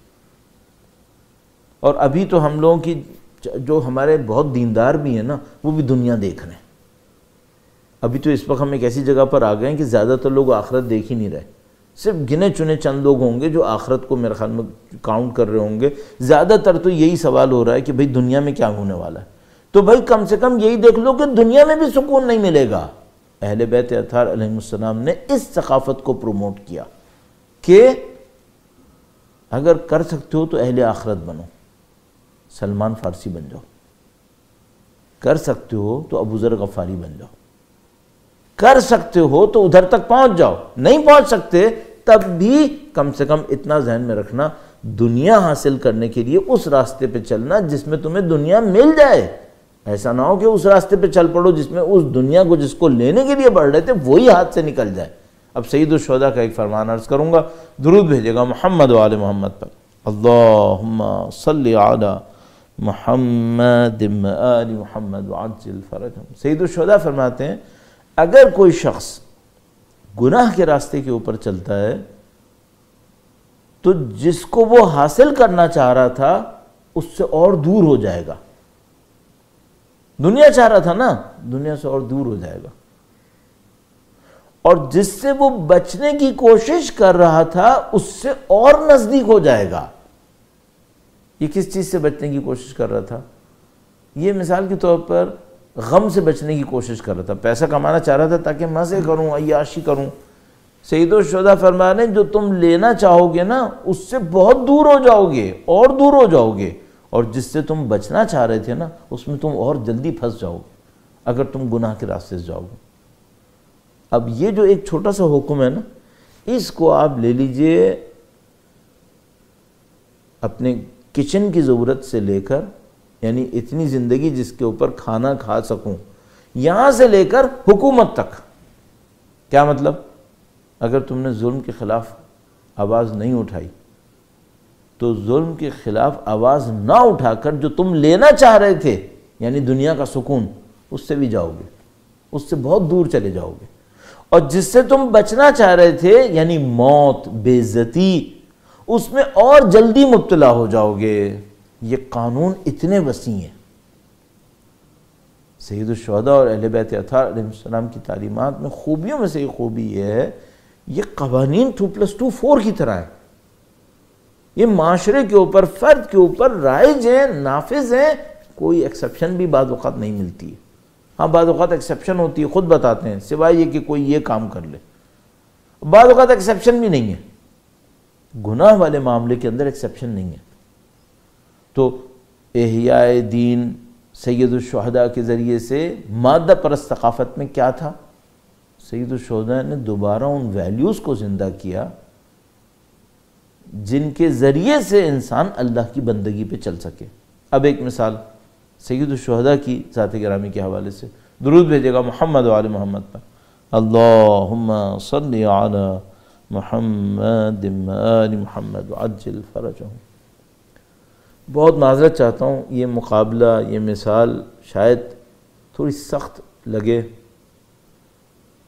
اور ابھی تو ہم لوگوں کی جو ہمارے بہت دیندار بھی ہیں نا، وہ بھی دنیا دیکھ رہے ہیں۔ ابھی تو اس وقت ہم ایک ایسی جگہ پر آ گئے ہیں کہ زیادہ تر لوگ آخرت دیکھ ہی نہیں رہے، صرف گنے چنے چند لوگ ہوں گے جو آخرت کو میرے خیال میں کاؤنٹ کر رہے ہوں گے۔ زیادہ تر تو یہی سوال ہو رہا ہے کہ بھئی دنیا میں کیا ہونے والا ہے، تو بھئی کم سے کم یہی دیکھ لو کہ دنیا میں بھی سکون نہیں ملے گا۔ اہل بیت اطہار علیہ السلام نے اس ثقافت کو پروموٹ کیا کہ اگر کر سکتے ہو تو اہل آخرت بنو، سلمان فارسی بن جاؤ، کر سکتے ہو تو ابو ذر غفاری بن جاؤ، کر سکتے ہو تو ادھر تک پہنچ جاؤ، نہیں پہنچ سکتے تب بھی کم سے کم اتنا ذہن میں رکھنا، دنیا حاصل کرنے کے لیے اس راستے پہ چلنا جس میں تمہیں دنیا مل جائے۔ ایسا نہ ہو کہ اس راستے پہ چل پڑو جس میں اس دنیا کو جس کو لینے کے لیے بڑھ رہے تھے وہی ہاتھ سے نکل جائے۔ اب سید الشہداء کا ایک فرمان عرض کروں گا، درود بھیجے گا محمد و آل محمد پر، اللہم صلی علی محمد و آل محمد وعجل فرجہم۔ سید الشہداء فرماتے ہیں اگر کوئی شخص گناہ کے راستے کے اوپر چلتا ہے تو جس کو وہ حاصل کرنا چاہ رہا تھا اس سے اور دور ہو جائے گا۔ دنیا چاہ رہا تھا نا، دنیا سے اور دور ہو جائے گا، اور جس سے وہ بچنے کی کوشش کر رہا تھا اس سے اور نزدیک ہو جائے گا۔ یہ کس چیز سے بچنے کی کوشش کر رہا تھا؟ یہ مثال کے طور پر غم سے بچنے کی کوشش کر رہا تھا، پیسہ کمانا چاہ رہا تھا تاکہ مزے کروں، عیاشی کروں۔ سید الشہداء فرما رہے ہیں جو تم لینا چاہو گے نا اس سے بہت دور ہو جاؤ گے، اور دور ہو جاؤ گے، اور جس سے تم بچنا چاہ رہے تھے نا اس میں تم اور جلدی پھنس جاؤ گے اگر تم گناہ کے راستے سے جاؤ گے۔ اب یہ جو ایک چھوٹا سا حکم ہے نا، اس کو آپ لے لیجئے اپنے کچن کی ضرورت سے لے کر، یعنی اتنی زندگی جس کے اوپر کھانا کھا سکوں، یہاں سے لے کر حکومت تک۔ کیا مطلب؟ اگر تم نے ظلم کے خلاف آواز نہیں اٹھائی تو ظلم کے خلاف آواز نہ اٹھا کر جو تم لینا چاہ رہے تھے یعنی دنیا کا سکون، اس سے بھی جاؤ گے، اس سے بہت دور چلے جاؤ گے، اور جس سے تم بچنا چاہ رہے تھے یعنی موت، بے عزتی، اس میں اور جلدی مبتلا ہو جاؤ گے۔ یہ قانون اتنے وسیع ہیں۔ سید الشہداء اور اہل بیت اطہار علیہ السلام کی تعلیمات میں خوبیوں میں سے ایک خوبی یہ ہے، یہ قوانین 2+2 4 کی طرح ہیں۔ یہ معاشرے کے اوپر، فرد کے اوپر رائج ہیں، نافذ ہیں، کوئی ایکسیپشن بھی بعض اوقات نہیں ملتی ہے۔ ہاں بعض اوقات ایکسیپشن ہوتی ہے، خود بتاتے ہیں، سوائے یہ کہ کوئی یہ کام کر لے. بعض اوقات ایکسیپشن بھی نہیں ہے، گناہ والے معاملے کے اندر ایکسیپشن نہیں ہے. تو احیاء دین سید الشہداء کے ذریعے سے مادہ پرست ثقافت میں کیا تھا؟ سید الشہداء نے دوبارہ ان ویلیوز کو زندہ کیا جن کے ذریعے سے انسان اللہ کی بندگی پہ چل سکے. اب ایک مثال سید الشہداء کی ذات گرامی کے حوالے سے درود بھیجے گا محمد و آل محمد پر. اللہم صلی علی محمد و آل محمد وعجل فرجہم. بہت معذرت چاہتا ہوں، یہ مقابلہ، یہ مثال شاید تھوڑی سخت لگے.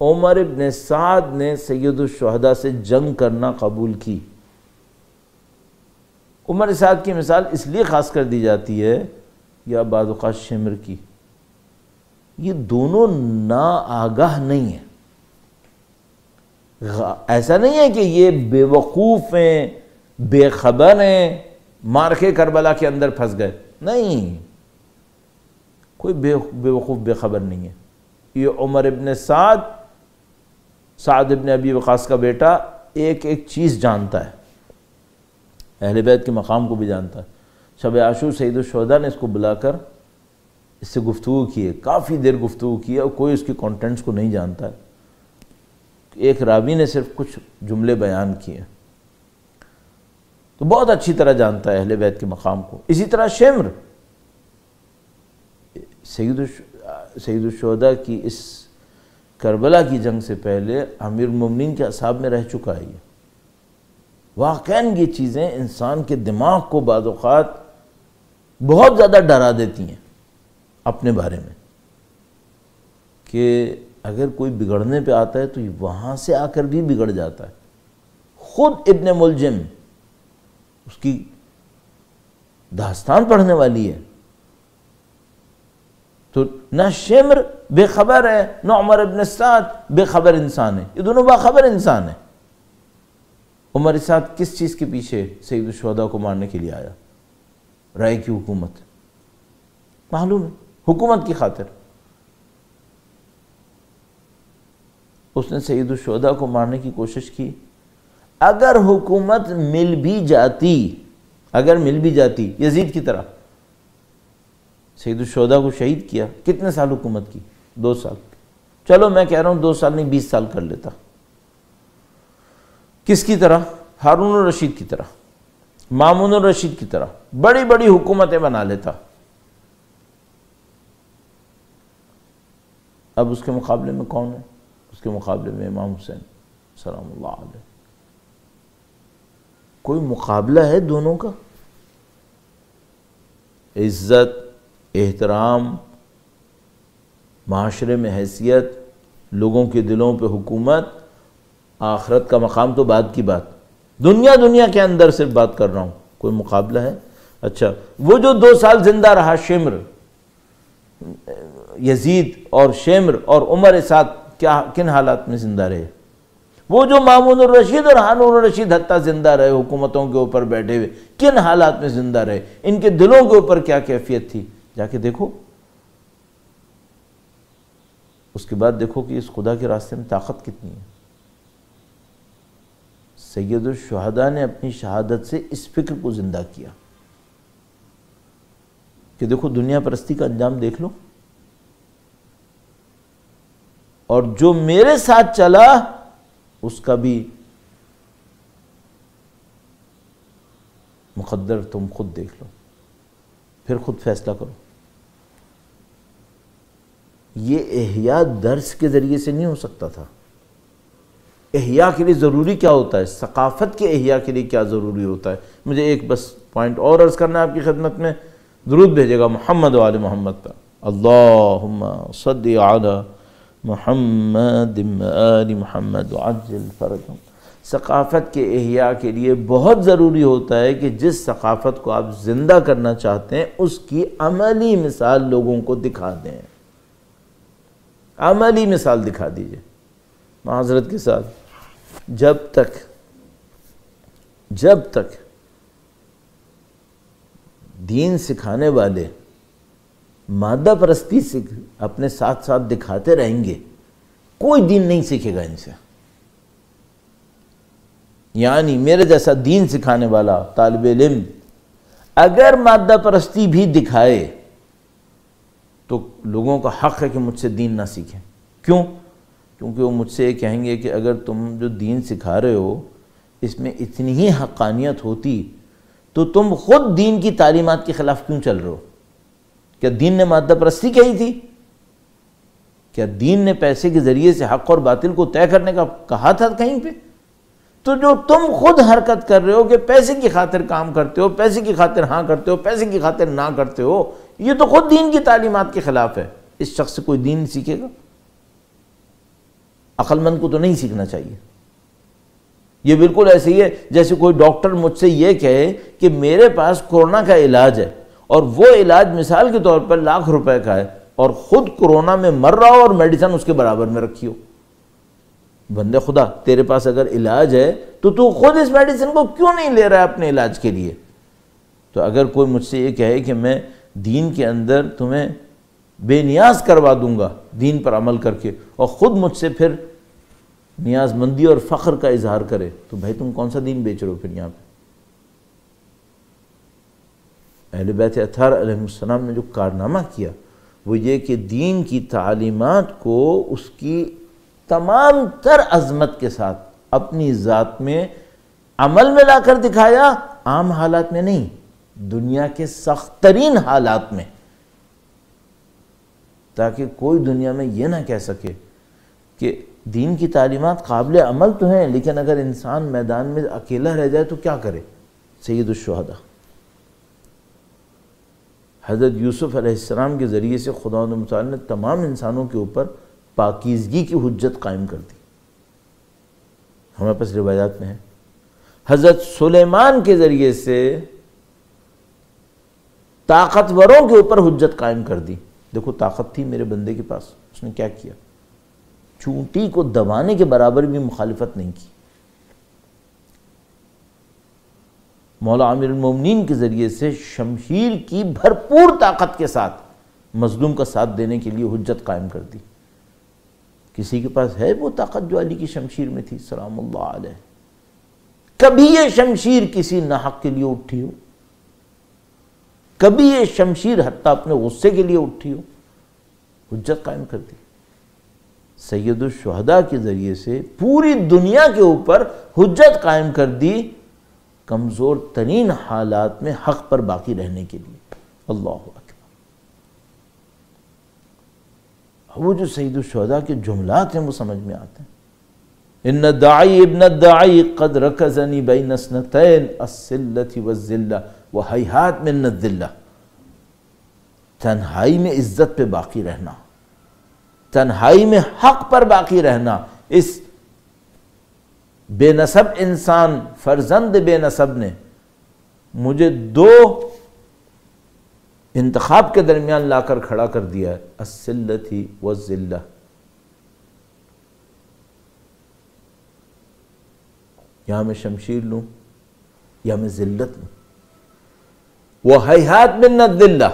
عمر ابن سعد نے سید الشہداء سے جنگ کرنا قبول کی. عمر سعد کی مثال اس لیے خاص کر دی جاتی ہے، یا بعض اوقات شمر کی. یہ دونوں ناآگاہ نہیں ہیں. ایسا نہیں ہے کہ یہ بے وقوف ہیں، بے خبر ہیں، مارکے کربلا کے اندر پھنس گئے. نہیں، کوئی بے وقوف بے خبر نہیں ہے. یہ عمر ابن سعد ابن ابی وقاص کا بیٹا ایک ایک چیز جانتا ہے، اہل بیت کے مقام کو بھی جانتا ہے. شب عاشور سید الشہداء نے اس کو بلا کر اس سے گفتگو کی ہے، کافی دیر گفتگو کی ہے، اور کوئی اس کی کانٹینٹس کو نہیں جانتا ہے. ایک راوی نے صرف کچھ جملے بیان کیے، تو بہت اچھی طرح جانتا ہے اہل بیت کے مقام کو. اسی طرح شمر سید الشہداء کی اس کربلا کی جنگ سے پہلے امیر المومنین کے اصحاب میں رہ چکا ہے. واقعاً یہ چیزیں انسان کے دماغ کو بعض اوقات بہت زیادہ ڈرا دیتی ہیں اپنے بارے میں، کہ اگر کوئی بگڑنے پہ آتا ہے تو وہاں سے آ کر بھی بگڑ جاتا ہے. خود ابن ملجم، اس کی داستان پڑھنے والی ہے. تو نہ شمر بے خبر ہے، نہ عمر ابن سعد بے خبر انسان ہے، یہ دونوں باخبر انسان ہیں. عمر سعد کس چیز کے پیچھے سید الشہداء کو مارنے کے لیے آیا؟ رائے کی حکومت، معلوم ہے، حکومت کی خاطر. اس نے سید الشہداء کو مارنے کی کوشش کی. اگر حکومت مل بھی جاتی یزید کی طرح، سید الشہداء کو شہید کیا. کتنے سال حکومت کی؟ 2 سال. چلو میں کہہ رہا ہوں 2 سال نہیں 20 سال کر لیتا. کس کی طرح؟ ہارون الرشید کی طرح، مامون الرشید کی طرح بڑی بڑی حکومتیں بنا لیتا. اب اس کے مقابلے میں کون ہے؟ اس کے مقابلے میں امام حسین سلام اللہ علیہ. کوئی مقابلہ ہے دونوں کا؟ عزت، احترام، معاشرے میں حیثیت، لوگوں کے دلوں پہ حکومت، آخرت کا مقام تو بعد کی بات. دنیا کے اندر صرف بات کر رہا ہوں. کوئی مقابلہ ہے؟ اچھا، وہ جو 2 سال زندہ رہا شمر، یزید اور شمر اور عمر سعد کن حالات میں زندہ رہے؟ وہ جو مامون الرشید اور ہارون الرشید حتیٰ زندہ رہے، حکومتوں کے اوپر بیٹھے ہوئے، کن حالات میں زندہ رہے؟ ان کے دلوں کے اوپر کیا کیفیت تھی؟ جا کے دیکھو. اس کے بعد دیکھو کہ اس خدا کے راستے میں طاقت کتنی ہے. سید الشہداء نے اپنی شہادت سے اس فکر کو زندہ کیا کہ دیکھو دنیا پرستی کا انجام دیکھ لو، اور جو میرے ساتھ چلا اس کا بھی مقدر تم خود دیکھ لو، پھر خود فیصلہ کرو. یہ احیاء درس کے ذریعے سے نہیں ہو سکتا تھا. احیاء کے لیے ضروری کیا ہوتا ہے؟ ثقافت کے احیاء کے لیے کیا ضروری ہوتا ہے؟ مجھے ایک بس پوائنٹ اور عرض کرنا ہے آپ کی خدمت میں. درود بھیجے گا محمد و آل محمد پر. اللہم صلی علی محمد و آل محمد وعجل فرجہم. ثقافت کے احیاء کے لیے بہت ضروری ہوتا ہے کہ جس ثقافت کو آپ زندہ کرنا چاہتے ہیں اس کی عملی مثال لوگوں کو دکھا دیں. عملی مثال دکھا دیجئے. معذرت کے ساتھ، جب تک دین سکھانے والے مادہ پرستی سے اپنے ساتھ ساتھ دکھاتے رہیں گے، کوئی دین نہیں سیکھے گا ان سے۔ یعنی میرے جیسا دین سکھانے والا طالب علم اگر مادہ پرستی بھی دکھائے تو لوگوں کا حق ہے کہ مجھ سے دین نہ سیکھیں۔ کیوں؟ کیونکہ وہ مجھ سے یہ کہیں گے کہ اگر تم جو دین سکھا رہے ہو اس میں اتنی ہی حقانیت ہوتی تو تم خود دین کی تعلیمات کے خلاف کیوں چل رہے ہو؟ کیا دین نے مادہ پرستی کہی تھی؟ کیا دین نے پیسے کے ذریعے سے حق اور باطل کو طے کرنے کا کہا تھا کہیں پہ؟ تو جو تم خود حرکت کر رہے ہو کہ پیسے کی خاطر کام کرتے ہو، پیسے کی خاطر ہاں کرتے ہو، پیسے کی خاطر نہ کرتے ہو، یہ تو خود دین کی تعلیمات کے خلاف ہے۔ اس شخص سے کوئی دین نہیں سیکھے گا۔ عقل مند کو تو نہیں سیکھنا چاہیے۔ یہ بالکل ایسے ہی ہے جیسے کوئی ڈاکٹر مجھ سے یہ کہے کہ میرے پاس کورونا کا علاج ہے اور وہ علاج مثال کے طور پر لاکھ روپے کا ہے اور خود کورونا میں مر رہا ہو اور میڈیسن اس کے برابر میں رکھی ہو۔ بندے خدا، تیرے پاس اگر علاج ہے تو خود اس میڈیسن کو کیوں نہیں لے رہا ہے اپنے علاج کے لیے؟ تو اگر کوئی مجھ سے یہ کہے کہ میں دین کے اندر تمہیں بے نیاز کروا دوں گا دین پر عمل کر کے، اور خود مجھ سے پھر نیاز مندی اور فخر کا اظہار کرے، تو بھائی تم کون سا دین بیچ رہے ہو پھر یہاں پہ؟ اہل بیت اطہار علیہ السلام نے جو کارنامہ کیا وہ یہ کہ دین کی تعلیمات کو اس کی تمام تر عظمت کے ساتھ اپنی ذات میں عمل میں لا کر دکھایا، عام حالات میں نہیں، دنیا کے سخت ترین حالات میں، تاکہ کوئی دنیا میں یہ نہ کہہ سکے کہ دین کی تعلیمات قابل عمل تو ہیں لیکن اگر انسان میدان میں اکیلا رہ جائے تو کیا کرے۔ سید الشہداء حضرت یوسف علیہ السلام کے ذریعے سے خدا متعال نے تمام انسانوں کے اوپر پاکیزگی کی حجت قائم کر دی، ہمارے پاس روایات میں ہے۔ حضرت سلیمان کے ذریعے سے طاقتوروں کے اوپر حجت قائم کر دی۔ دیکھو طاقت تھی میرے بندے کے پاس، اس نے کیا کیا؟ چونٹی کو دبانے کے برابر بھی مخالفت نہیں کی۔ مولا امیر المومنین کے ذریعے سے شمشیر کی بھرپور طاقت کے ساتھ مظلوم کا ساتھ دینے کے لیے حجت قائم کر دی۔ کسی کے پاس ہے وہ طاقت جو علی کی شمشیر میں تھی سلام اللہ علیہ؟ کبھی یہ شمشیر کسی ناحق کے لیے اٹھی ہو؟ کبھی یہ شمشیر حتیٰ اپنے غصے کے لیے اٹھی ہو؟ حجت قائم کر دی۔ سید الشہداء کے ذریعے سے پوری دنیا کے اوپر حجت قائم کر دی، کمزور ترین حالات میں حق پر باقی رہنے کے لیے۔ اللہ اکبر۔ وہ جو سید الشہداء کے جملات ہیں وہ سمجھ میں آتے ہیں۔ ان الداعی ابن الداعی قد رکزنی بین اثنتین السلۃ والذلہ وہیہات من الذلہ۔ تنہائی میں عزت پہ باقی رہنا، تنہائی میں حق پر باقی رہنا، اس بے نسب انسان فرزند بے نسب نے مجھے دو انتخاب کے درمیان لا کر کھڑا کر دیا ہے، السلۃ والذلہ۔ یا میں شمشیر لوں یا میں ذلت لوں۔ وہیہات من الذلہ،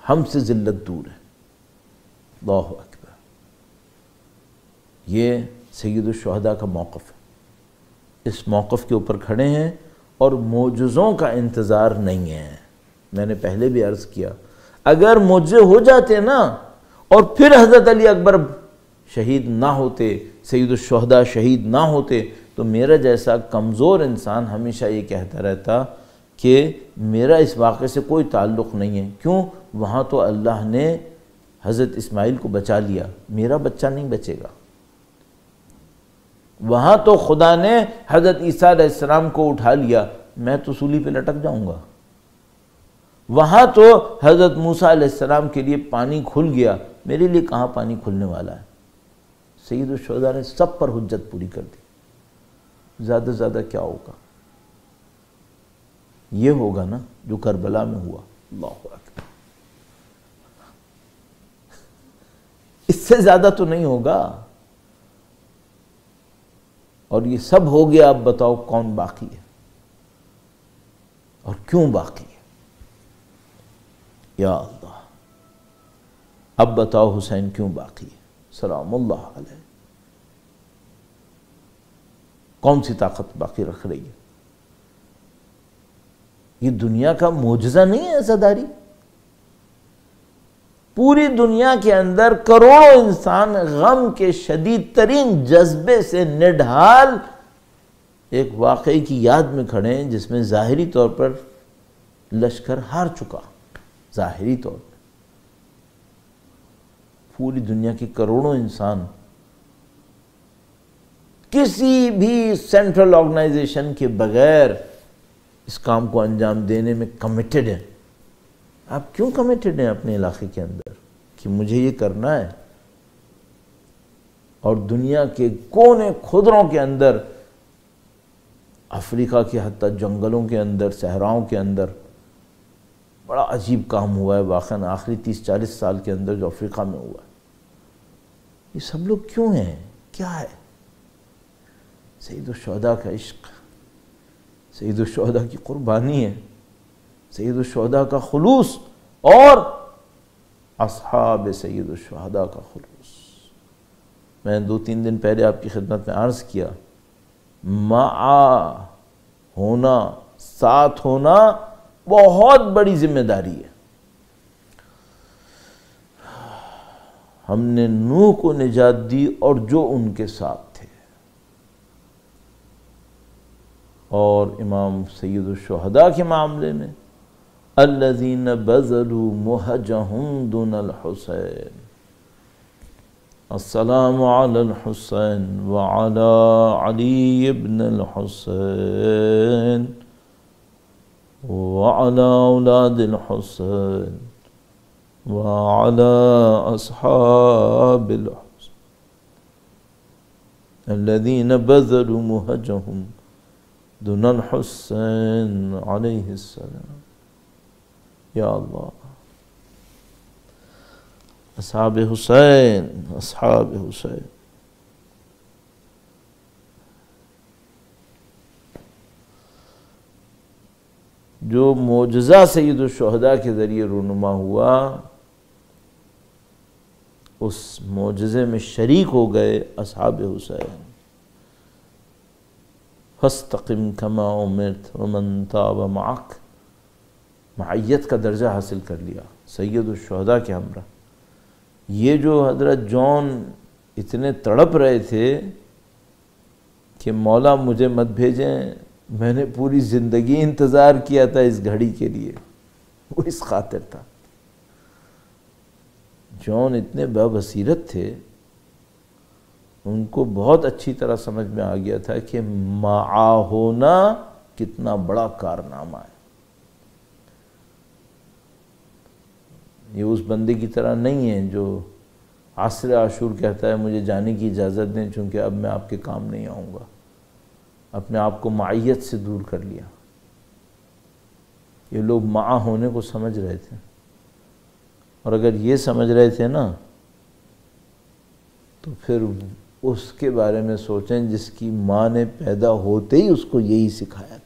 ہم سے ذلت دور ہے۔ اللہ اکبر۔ یہ سید الشہداء کا موقف ہے، اس موقف کے اوپر کھڑے ہیں اور معجزوں کا انتظار نہیں ہے۔ میں نے پہلے بھی عرض کیا اگر معجزے ہو جاتے نا اور پھر حضرت علی اکبر شہید نہ ہوتے، سید الشہداء شہید نہ ہوتے، تو میرا جیسا کمزور انسان ہمیشہ یہ کہتا رہتا کہ میرا اس واقعے سے کوئی تعلق نہیں ہے۔ کیوں؟ وہاں تو اللہ نے حضرت اسماعیل کو بچا لیا، میرا بچہ نہیں بچے گا۔ وہاں تو خدا نے حضرت عیسیٰ علیہ السلام کو اٹھا لیا، میں تو سولی پہ لٹک جاؤں گا۔ وہاں تو حضرت موسیٰ علیہ السلام کے لیے پانی کھل گیا، میرے لیے کہاں پانی کھلنے والا ہے؟ سید الشہداء نے سب پر حجت پوری کر دی۔ زیادہ سے زیادہ کیا ہوگا؟ یہ ہوگا نا جو کربلا میں ہوا۔ اللہ اکبر۔ اس سے زیادہ تو نہیں ہوگا۔ اور یہ سب ہو گیا، اب بتاؤ کون باقی ہے اور کیوں باقی ہے؟ یا اللہ، اب بتاؤ حسین کیوں باقی ہے سلام اللہ علیہ؟ کون سی طاقت باقی رکھ رہی ہے؟ یہ دنیا کا معجزہ نہیں ہے عزاداری؟ پوری دنیا کے اندر کروڑوں انسان غم کے شدید ترین جذبے سے نڈھال ایک واقعے کی یاد میں کھڑے ہیں جس میں ظاہری طور پر لشکر ہار چکا، ظاہری طور پر پوری دنیا کے کروڑوں انسان کسی بھی سینٹرل آرگنائزیشن کے بغیر اس کام کو انجام دینے میں کمیٹڈ ہیں۔ آپ کیوں کمیٹڈ ہیں اپنے علاقے کے اندر کہ مجھے یہ کرنا ہے؟ اور دنیا کے کونے خدروں کے اندر، افریقہ کے حتیٰ جنگلوں کے اندر، صحراؤں کے اندر بڑا عجیب کام ہوا ہے واقعاً آخری 30-40 سال کے اندر جو افریقہ میں ہوا ہے۔ یہ سب لوگ کیوں ہیں؟ کیا ہے؟ سید الشہداء کا عشق، سید الشہداء کی قربانی ہے، سید الشہداء کا خلوص اور اصحاب سید الشہداء کا خلوص۔ میں نے 2-3 دن پہلے آپ کی خدمت میں عرض کیا، معا ہونا، ساتھ ہونا بہت بڑی ذمہ داری ہے۔ ہم نے نوح کو نجات دی اور جو ان کے ساتھ تھے، اور امام سید الشہداء کے معاملے میں الذین بذلوا مہجہم دون الحسین، السلام علی الحسین وعلی علی ابن الحسین وعلی اولاد الحسین وعلی اصحاب الحسین الذین بذلوا مہجہم دون الحسین علیہ السلام۔ یا اللہ، اصحاب حسین، اصحاب حسین۔ جو معجزہ سید الشہداء کے ذریعے رونما ہوا، اس معجزے میں شریک ہو گئے اصحاب حسین۔ فاستقم کما امرت ومن تاب معک، معیت کا درجہ حاصل کر لیا سید الشہداء کے ہمراہ۔ یہ جو حضرت جون اتنے تڑپ رہے تھے کہ مولا مجھے مت بھیجیں، میں نے پوری زندگی انتظار کیا تھا اس گھڑی کے لیے، وہ اس خاطر تھا۔ جون اتنے بابصیرت تھے، ان کو بہت اچھی طرح سمجھ میں آ گیا تھا کہ معا ہونا کتنا بڑا کارنامہ ہے۔ یہ اس بندے کی طرح نہیں ہے جو عصر عاشور کہتا ہے مجھے جانے کی اجازت دیں چونکہ اب میں آپ کے کام نہیں آؤں گا۔ اپنے آپ کو معیت سے دور کر لیا۔ یہ لوگ معا ہونے کو سمجھ رہے تھے، اور اگر یہ سمجھ رہے تھے نا تو پھر اس کے بارے میں سوچیں جس کی ماں نے پیدا ہوتے ہی اس کو یہی سکھایا تھا۔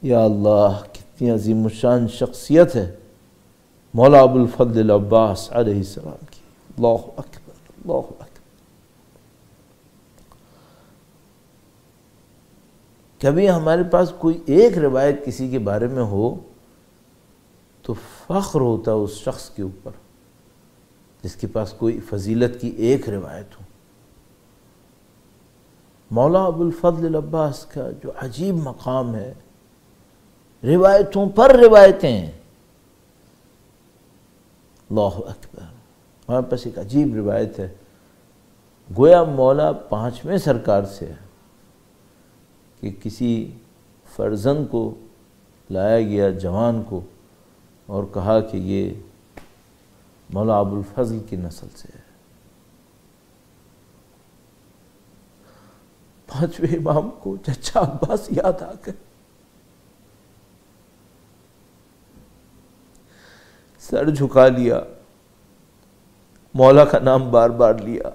یا اللہ، کتنی عظیم الشان شخصیت ہے مولا ابو الفضل العباس علیہ السلام کی۔ اللہ اکبر، اللہ اکبر۔ کبھی ہمارے پاس کوئی ایک روایت کسی کے بارے میں ہو تو فخر ہوتا ہے اس شخص کے اوپر جس کے پاس کوئی فضیلت کی ایک روایت ہو۔ مولا ابو الفضل العباس کا جو عجیب مقام ہے، روایتوں پر روایتیں۔ اللہ اکبر۔ ہمارے پاس ایک عجیب روایت ہے، گویا مولا 5ویں سرکار سے ہے کہ کسی فرزند کو لایا گیا، جوان کو، اور کہا کہ یہ مولا ابو الفضل کی نسل سے ہے۔ 5ویں امام کو چچا عباس یاد آ گئے، سر جھکا لیا، مولا کا نام بار بار لیا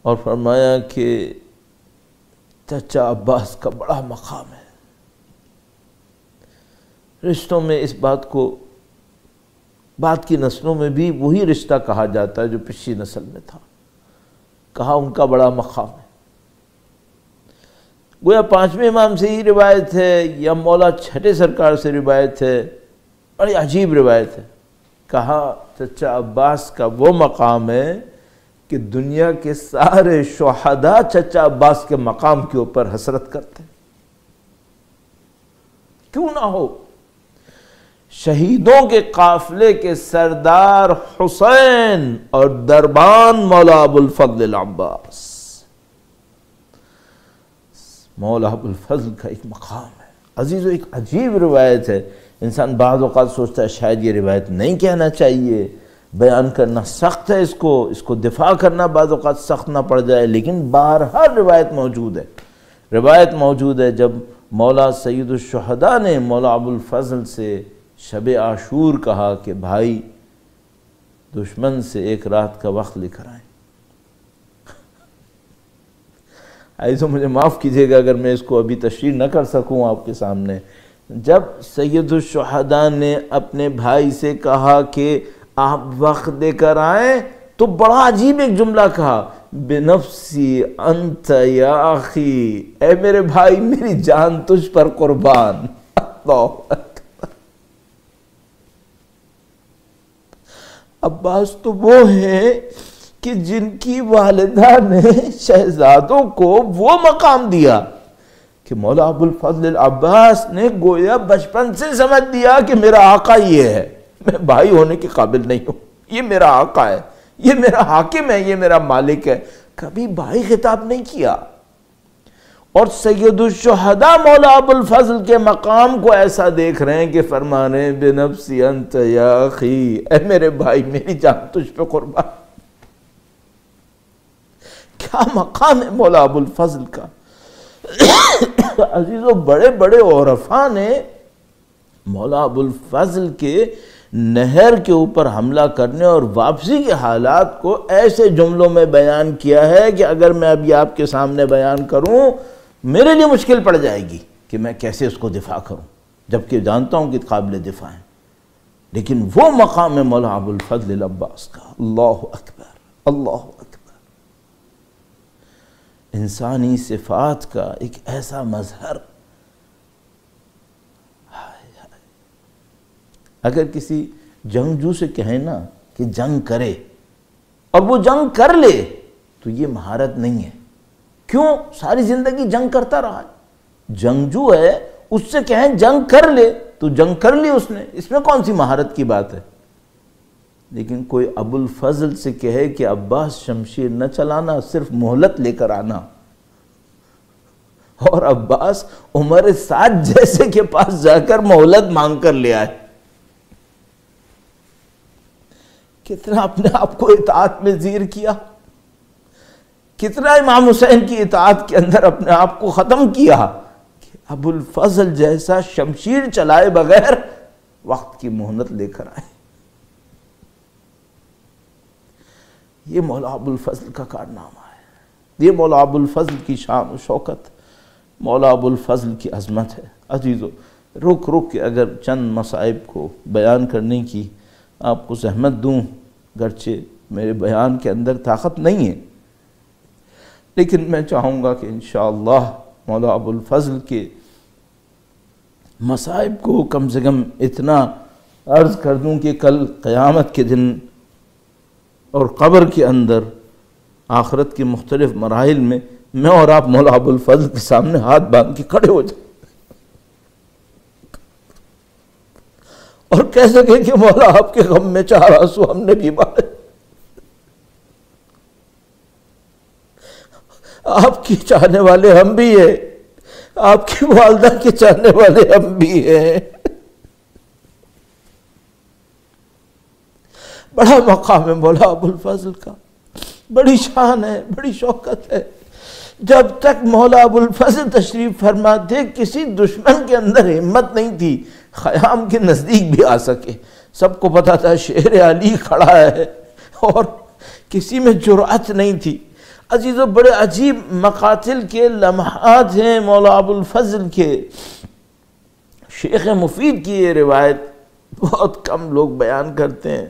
اور فرمایا کہ چچا عباس کا بڑا مقام ہے۔ رشتوں میں اس بات کو، بعد کی نسلوں میں بھی وہی رشتہ کہا جاتا ہے جو پچھلی نسل میں تھا، کہا ان کا بڑا مقام ہے۔ گویا پانچویں امام سے ہی روایت ہے یا مولا چھٹے سرکار سے روایت ہے، بڑی عجیب روایت ہے، کہا چچا عباس کا وہ مقام ہے کہ دنیا کے سارے شہداء چچا عباس کے مقام کے اوپر حسرت کرتے ہیں۔ کیوں نہ ہو؟ شہیدوں کے قافلے کے سردار حسین اور دربان مولا ابو الفضل العباس، مولا ابو الفضل کا ایک مقام ہے۔ عزیزو، ایک عجیب روایت ہے، انسان بعض اوقات سوچتا ہے شاید یہ روایت نہیں کہنا چاہیے، بیان کرنا سخت ہے، اس کو دفاع کرنا بعض اوقات سخت نہ پڑ جائے، لیکن بہرحال روایت موجود ہے۔ روایت موجود ہے جب مولا سید الشہداء نے مولا ابو الفضل سے شب عاشور کہا کہ بھائی دشمن سے ایک رات کا وقت لے کر آئیں۔ ایسا مجھے معاف کیجیے گا اگر میں اس کو ابھی تشریح نہ کر سکوں آپ کے سامنے۔ جب سید الشہداء نے اپنے بھائی سے کہا کہ آپ وقت دے کر آئیں تو بڑا عجیب ایک جملہ کہا، بنفسی انت یا اخی، اے میرے بھائی میری جان تجھ پر قربان۔ اللہ عباس تو وہ ہیں کہ جن کی والدہ نے شہزادوں کو وہ مقام دیا کہ مولا ابو الفضل العباس نے گویا بچپن سے سمجھ دیا کہ میرا آقا یہ ہے، میں بھائی ہونے کے قابل نہیں ہوں، یہ میرا آقا ہے، یہ میرا حاکم ہے، یہ میرا مالک ہے، کبھی بھائی خطاب نہیں کیا۔ اور سید الشہداء مولا ابو الفضل کے مقام کو ایسا دیکھ رہے ہیں کہ فرما رہے ہیں بنفسی انت یا اخی، اے میرے بھائی میری جان تجھ پہ قربان۔ کیا مقام ہے مولا ابو الفضل کا۔ عزیزو، بڑے بڑے عرفاء نے مولا ابو الفضل کے نہر کے اوپر حملہ کرنے اور واپسی کے حالات کو ایسے جملوں میں بیان کیا ہے کہ اگر میں ابھی آپ کے سامنے بیان کروں میرے لیے مشکل پڑ جائے گی کہ میں کیسے اس کو دفاع کروں، جبکہ جانتا ہوں کہ قابل دفاع ہیں، لیکن وہ مقام ہے مولا ابو الفضل العباس کا۔ اللہ اکبر، اللہ اکبر۔ انسانی صفات کا ایک ایسا مظہر، اگر کسی جنگجو سے کہیں نا کہ جنگ کرے اور وہ جنگ کر لے تو یہ مہارت نہیں ہے۔ کیوں؟ ساری زندگی جنگ کرتا رہا ہے، جنگجو ہے، اس سے کہیں جنگ کر لے تو جنگ کر لی اس نے، اس میں کون سی مہارت کی بات ہے؟ لیکن کوئی ابو الفضل سے کہے کہ عباس شمشیر نہ چلانا، صرف مہلت لے کر آنا، اور عباس عمر سعد جیسے کے پاس جا کر مہلت مانگ کر لے آئے، کتنا اپنے آپ کو اطاعت میں زیر کیا، کتنا امام حسین کی اطاعت کے اندر اپنے آپ کو ختم کیا کہ ابو الفضل جیسا شمشیر چلائے بغیر وقت کی مہلت لے کر آئے۔ یہ مولا ابو الفضل کا کارنامہ ہے، یہ مولا ابو الفضل کی شان و شوکت، مولا ابو الفضل کی عظمت ہے۔ عزیزو، رک کے اگر چند مصائب کو بیان کرنے کی آپ کو زحمت دوں، گرچہ میرے بیان کے اندر طاقت نہیں ہے، لیکن میں چاہوں گا کہ انشاءاللہ مولا ابو الفضل کے مصائب کو کم سے کم اتنا عرض کر دوں کہ کل قیامت کے دن اور قبر کے اندر آخرت کے مختلف مراحل میں میں اور آپ مولا ابو الفضل کے سامنے ہاتھ باندھ کے کھڑے ہو جائیں اور کہہ سکیں کہ مولا آپ کے غم میں 4 آنسو ہم نے بھی بہائے، آپ کی چاہنے والے ہم بھی ہیں، آپ کی والدہ کے چاہنے والے ہم بھی ہیں۔ بڑا مقام ہے مولا ابو الفضل کا، بڑی شان ہے، بڑی شوکت ہے۔ جب تک مولا ابو الفضل تشریف فرما تھے کسی دشمن کے اندر ہمت نہیں تھی خیام کے نزدیک بھی آ سکے، سب کو پتا تھا شیر علی کھڑا ہے اور کسی میں جرأت نہیں تھی۔ عزیزو بڑے عجیب مقاتل کے لمحات ہیں مولا ابوالفضل کے. شیخ مفید کی یہ روایت بہت کم لوگ بیان کرتے ہیں.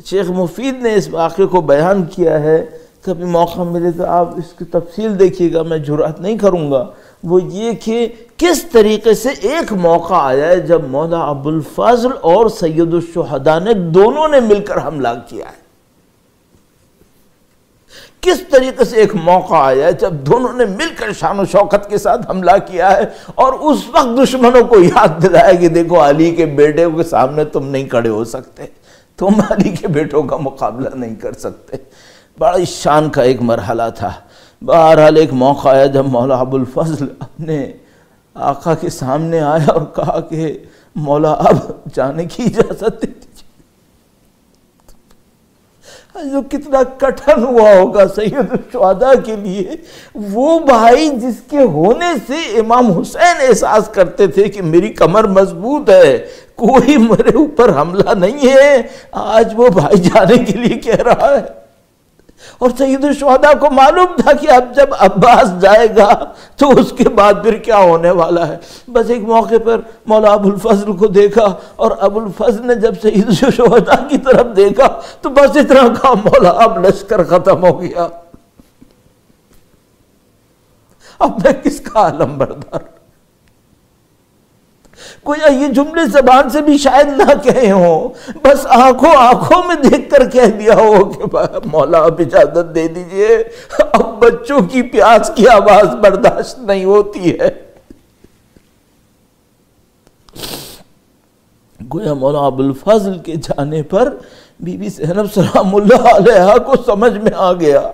شیخ مفید نے اس واقعے کو بیان کیا ہے. کبھی موقع ملے تو آپ اس کی تفصیل دیکھیے گا، میں جرأت نہیں کروں گا. وہ یہ کہ کس طریقے سے ایک موقع آیا ہے جب مولا ابوالفضل اور سید الشہداء نے دونوں نے مل کر حملہ کیا ہے. کس طریقے سے ایک موقع آیا ہے جب دونوں نے مل کر شان و شوکت کے ساتھ حملہ کیا ہے، اور اس وقت دشمنوں کو یاد دلایا کہ دیکھو علی کے بیٹے کے سامنے تم نہیں کھڑے ہو سکتے، تم علی کے بیٹوں کا مقابلہ نہیں کر سکتے. بڑا شان کا ایک مرحلہ تھا. بہرحال ایک موقع آیا جب مولا ابوالفضل اپنے آقا کے سامنے آیا اور کہا کہ مولا اب جانے کی اجازت دے دیجیے. جو کتنا کٹھن ہوا ہوگا سید الشہداء کے لیے. وہ بھائی جس کے ہونے سے امام حسین احساس کرتے تھے کہ میری کمر مضبوط ہے، کوئی میرے اوپر حملہ نہیں ہے، آج وہ بھائی جانے کے لیے کہہ رہا ہے. اور سید الشہداء کو معلوم تھا کہ اب جب عباس جائے گا تو اس کے بعد پھر کیا ہونے والا ہے. بس ایک موقع پر مولا ابوالفضل کو دیکھا، اور ابوالفضل نے جب سید الشہداء کی طرف دیکھا تو بس اتنا کہا مولا اب لشکر ختم ہو گیا، اب میں کس کا علم بردار. کوئی یہ جملے زبان سے بھی شاید نہ کہے ہوں، بس آنکھوں میں دیکھ کر کہہ دیا ہو کہ مولا اب اجازت دے دیجئے، اب بچوں کی پیاس کی آواز برداشت نہیں ہوتی ہے. گویا مولا ابوالفضل کے جانے پر بی بی زینب سلام اللہ علیہا کو سمجھ میں آ گیا.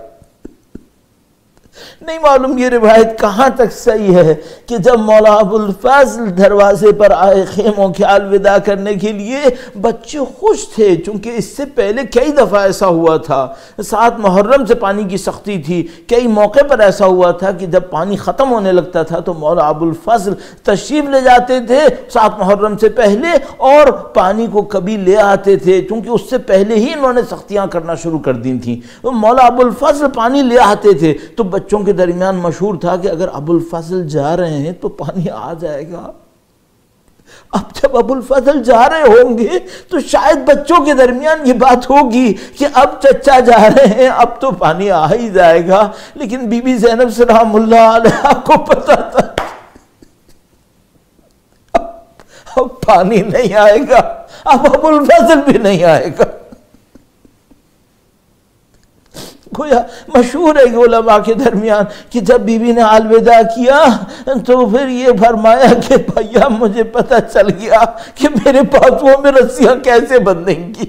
نہیں معلوم یہ روایت کہاں تک صحیح ہے کہ جب مولا ابوالفضل دروازے پر آئے خیموں کے الوداع کرنے کے لیے، بچے خوش تھے چونکہ اس سے پہلے کئی دفعہ ایسا ہوا تھا. 7 محرم سے پانی کی سختی تھی. کئی موقع پر ایسا ہوا تھا کہ جب پانی ختم ہونے لگتا تھا تو مولا ابوالفضل تشریف لے جاتے تھے 7 محرم سے پہلے، اور پانی کو کبھی لے آتے تھے چونکہ اس سے پہلے ہی انہوں نے سختیاں کرنا شروع کر دی تھیں. مولا ابوالفضل پانی لے آتے تھے تو بچوں کے درمیان مشہور تھا کہ اگر ابوالفضل جا رہے ہیں تو پانی آ جائے گا. اب جب ابوالفضل جا رہے ہوں گے تو شاید بچوں کے درمیان یہ بات ہوگی کہ اب چچا جا رہے ہیں، اب تو پانی آ ہی جائے گا. لیکن بی بی زینب سلام اللہ علیہا کو پتا تھا اب پانی نہیں آئے گا، اب ابوالفضل بھی نہیں آئے گا. گویا مشہور ہے علماء کے درمیان کہ جب بی بی نے الوداع کیا تو پھر یہ فرمایا کہ بھیا مجھے پتہ چل گیا کہ میرے پاؤں میں رسیاں کیسے بندھیں گی.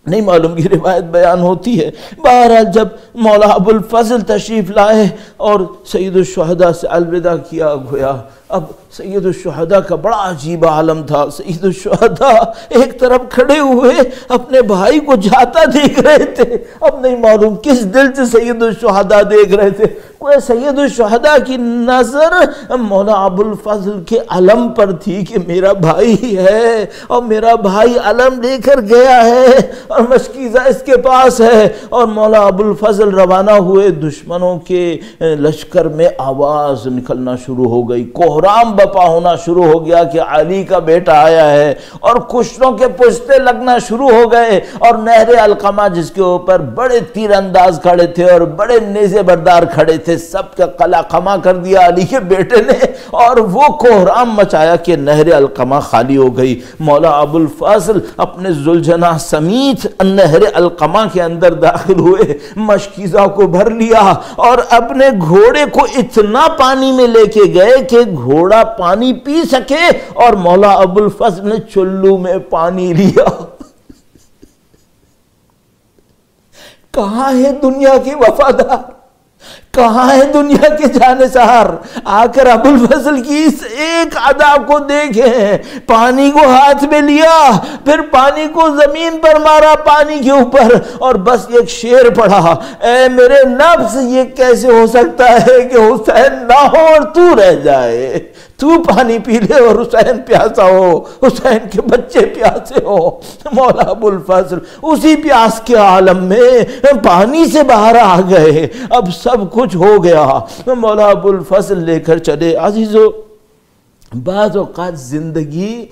نہیں معلوم کی روایت بیان ہوتی ہے. بہرحال جب مولا ابوالفضل تشریف لائے اور سید الشہداء سے الوداع کیا، گویا اب سید الشہداء کا بڑا عجیب عالم تھا. سید الشہداء ایک طرف کھڑے ہوئے اپنے بھائی کو جاتا دیکھ رہے تھے. اب نہیں معلوم کس دل سے سید الشہداء دیکھ رہے تھے. کوئی سید الشہداء کی نظر مولا ابوالفضل کے علم پر تھی کہ میرا بھائی ہے اور میرا بھائی علم لے کر گیا ہے اور مشکیزہ اس کے پاس ہے. اور مولا ابوالفضل روانہ ہوئے. دشمنوں کے لشکر میں آواز نکلنا شروع ہو گئی، کوہرام بپا ہونا شروع ہو گیا کہ علی کا بیٹا آیا ہے، اور کشتوں کے پشتے لگنا شروع ہو گئے. اور نہر علقمہ جس کے اوپر بڑے تیر انداز کھڑے تھے اور بڑے نیزے بردار کھڑے تھے، سب کا قلعہ خما کر دیا علی کے بیٹے نے، اور وہ کوہرام مچایا کہ نہر علقمہ خالی ہو گئی. مولا ابوالفضل اپنے ذوالجناح سمیت نہر علقمہ کے اندر داخل ہوئے، مشکیزہ کو بھر لیا اور اپنے گھوڑے کو اتنا پانی میں لے کے گئے کہ گھوڑا پانی پی سکے، اور مولا ابوالفضل نے چلو میں پانی لیا. کہاں ہے دنیا کے وفادار، کہاں ہے دنیا کے جانثار؟ آ کر ابوالفضل کی اس ایک ادا کو دیکھیں. پانی کو ہاتھ میں لیا، پھر پانی کو زمین پر مارا پانی کے اوپر، اور بس ایک شعر پڑھا، اے میرے نفس یہ کیسے ہو سکتا ہے کہ حسین نہ ہو اور تو رہ جائے، تو پانی پی لے اور حسین پیاسا ہو، حسین کے بچے پیاسے ہو۔ مولا ابو الفضل اسی پیاس کے عالم میں پانی سے باہر آ گئے، اب سب کچھ ہو گیا۔ مولا ابو الفضل لے کر چلے۔ عزیزو، بعض اوقات زندگی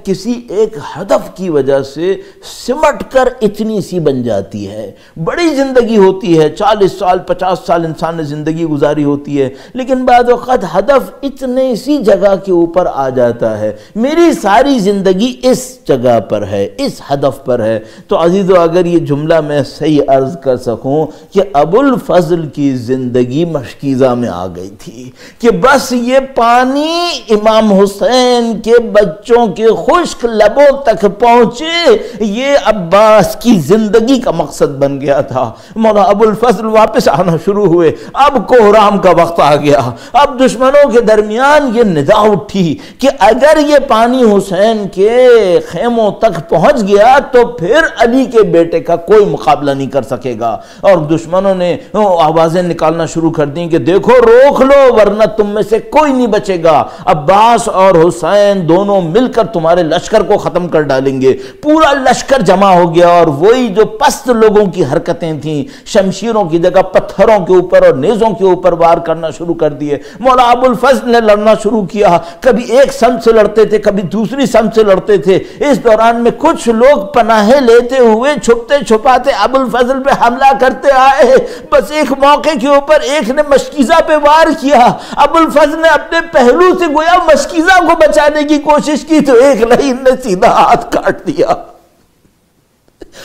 کسی ایک ہدف کی وجہ سے سمٹ کر اتنی سی بن جاتی ہے۔ بڑی زندگی ہوتی ہے، 40 سال 50 سال انسان نے زندگی گزاری ہوتی ہے، لیکن بعض اوقات ہدف اتنے سی جگہ کے اوپر آ جاتا ہے، میری ساری زندگی اس جگہ پر ہے، اس ہدف پر ہے۔ تو عزیزو، اگر یہ جملہ میں صحیح عرض کر سکوں کہ ابو الفضل کی زندگی مشکیزہ میں آ گئی تھی کہ بس یہ پانی امام حسین کے بچوں کے خشک لبوں تک پہنچے، یہ عباس کی زندگی کا مقصد بن گیا تھا۔ مولا ابو الفضل واپس آنا شروع ہوئے، اب کوہرام کا وقت آ گیا، اب دشمنوں کے درمیان یہ ندا اٹھی کہ اگر یہ پانی حسین کے خیموں تک پہنچ گیا تو پھر علی کے بیٹے کا کوئی مقابلہ نہیں کر سکے گا، اور دشمنوں نے آوازیں نکالنا شروع کر دیں کہ دیکھو روک لو ورنہ تم میں سے کوئی نہیں بچے گا، عباس اور حسین دونوں مل کر تمہارے لشکر کو ختم کر ڈالیں گے۔ پورا لشکر جمع ہو گیا، اور وہی جو پست لوگوں کی حرکتیں تھیں، شمشیروں کی جگہ پتھروں کے اوپر اور نیزوں کے اوپر وار کرنا شروع کر دیے۔ مولا ابو الفضل نے لڑنا شروع کیا، کبھی ایک سمت سے لڑتے تھے، کبھی دوسری سمت سے لڑتے تھے۔ اس دوران میں کچھ لوگ پناہیں لیتے ہوئے چھپتے چھپاتے ابو الفضل پہ حملہ کرتے آئے۔ بس ایک موقع کے اوپر ایک نے مشکیزہ پہ وار کیا، ابو الفضل نے اپنے پہلو سے گویا مشکیزہ کو بچانے کی کوشش کی تو ایک لعین نے سیدھا ہاتھ کاٹ دیا۔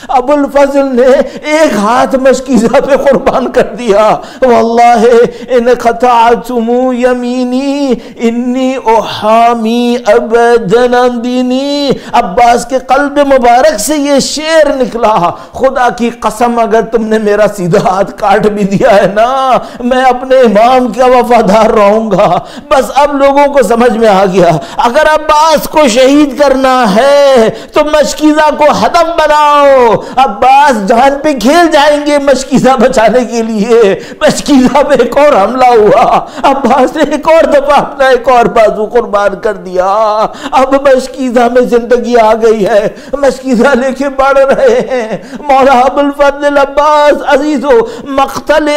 ابو الفضل نے ایک ہاتھ مشکیزہ پہ قربان کر دیا۔ واللہ ان قطعتم یمینی انی احامی ابدا دینی۔ عباس کے قلب مبارک سے یہ شعر نکلا، خدا کی قسم اگر تم نے میرا سیدھا ہاتھ کاٹ بھی دیا ہے نا، میں اپنے امام کا وفادار رہوں گا۔ بس اب لوگوں کو سمجھ میں آ گیا، اگر عباس کو شہید کرنا ہے تو مشکیزہ کو ہدف بناؤ۔ عباس جان پہ کھیل جائیں گے مشکیزہ بچانے کے لیے۔ مشکیزہ پہ ایک اور حملہ ہوا، عباس نے ایک اور دفعہ اپنا ایک اور بازو قربان کر دیا۔ اب مشکیزہ میں زندگی آ گئی ہے، مشکیزہ لے کے بڑھ رہے ہیں۔ مولا ابو الفضل عباس عزیزو، مقتل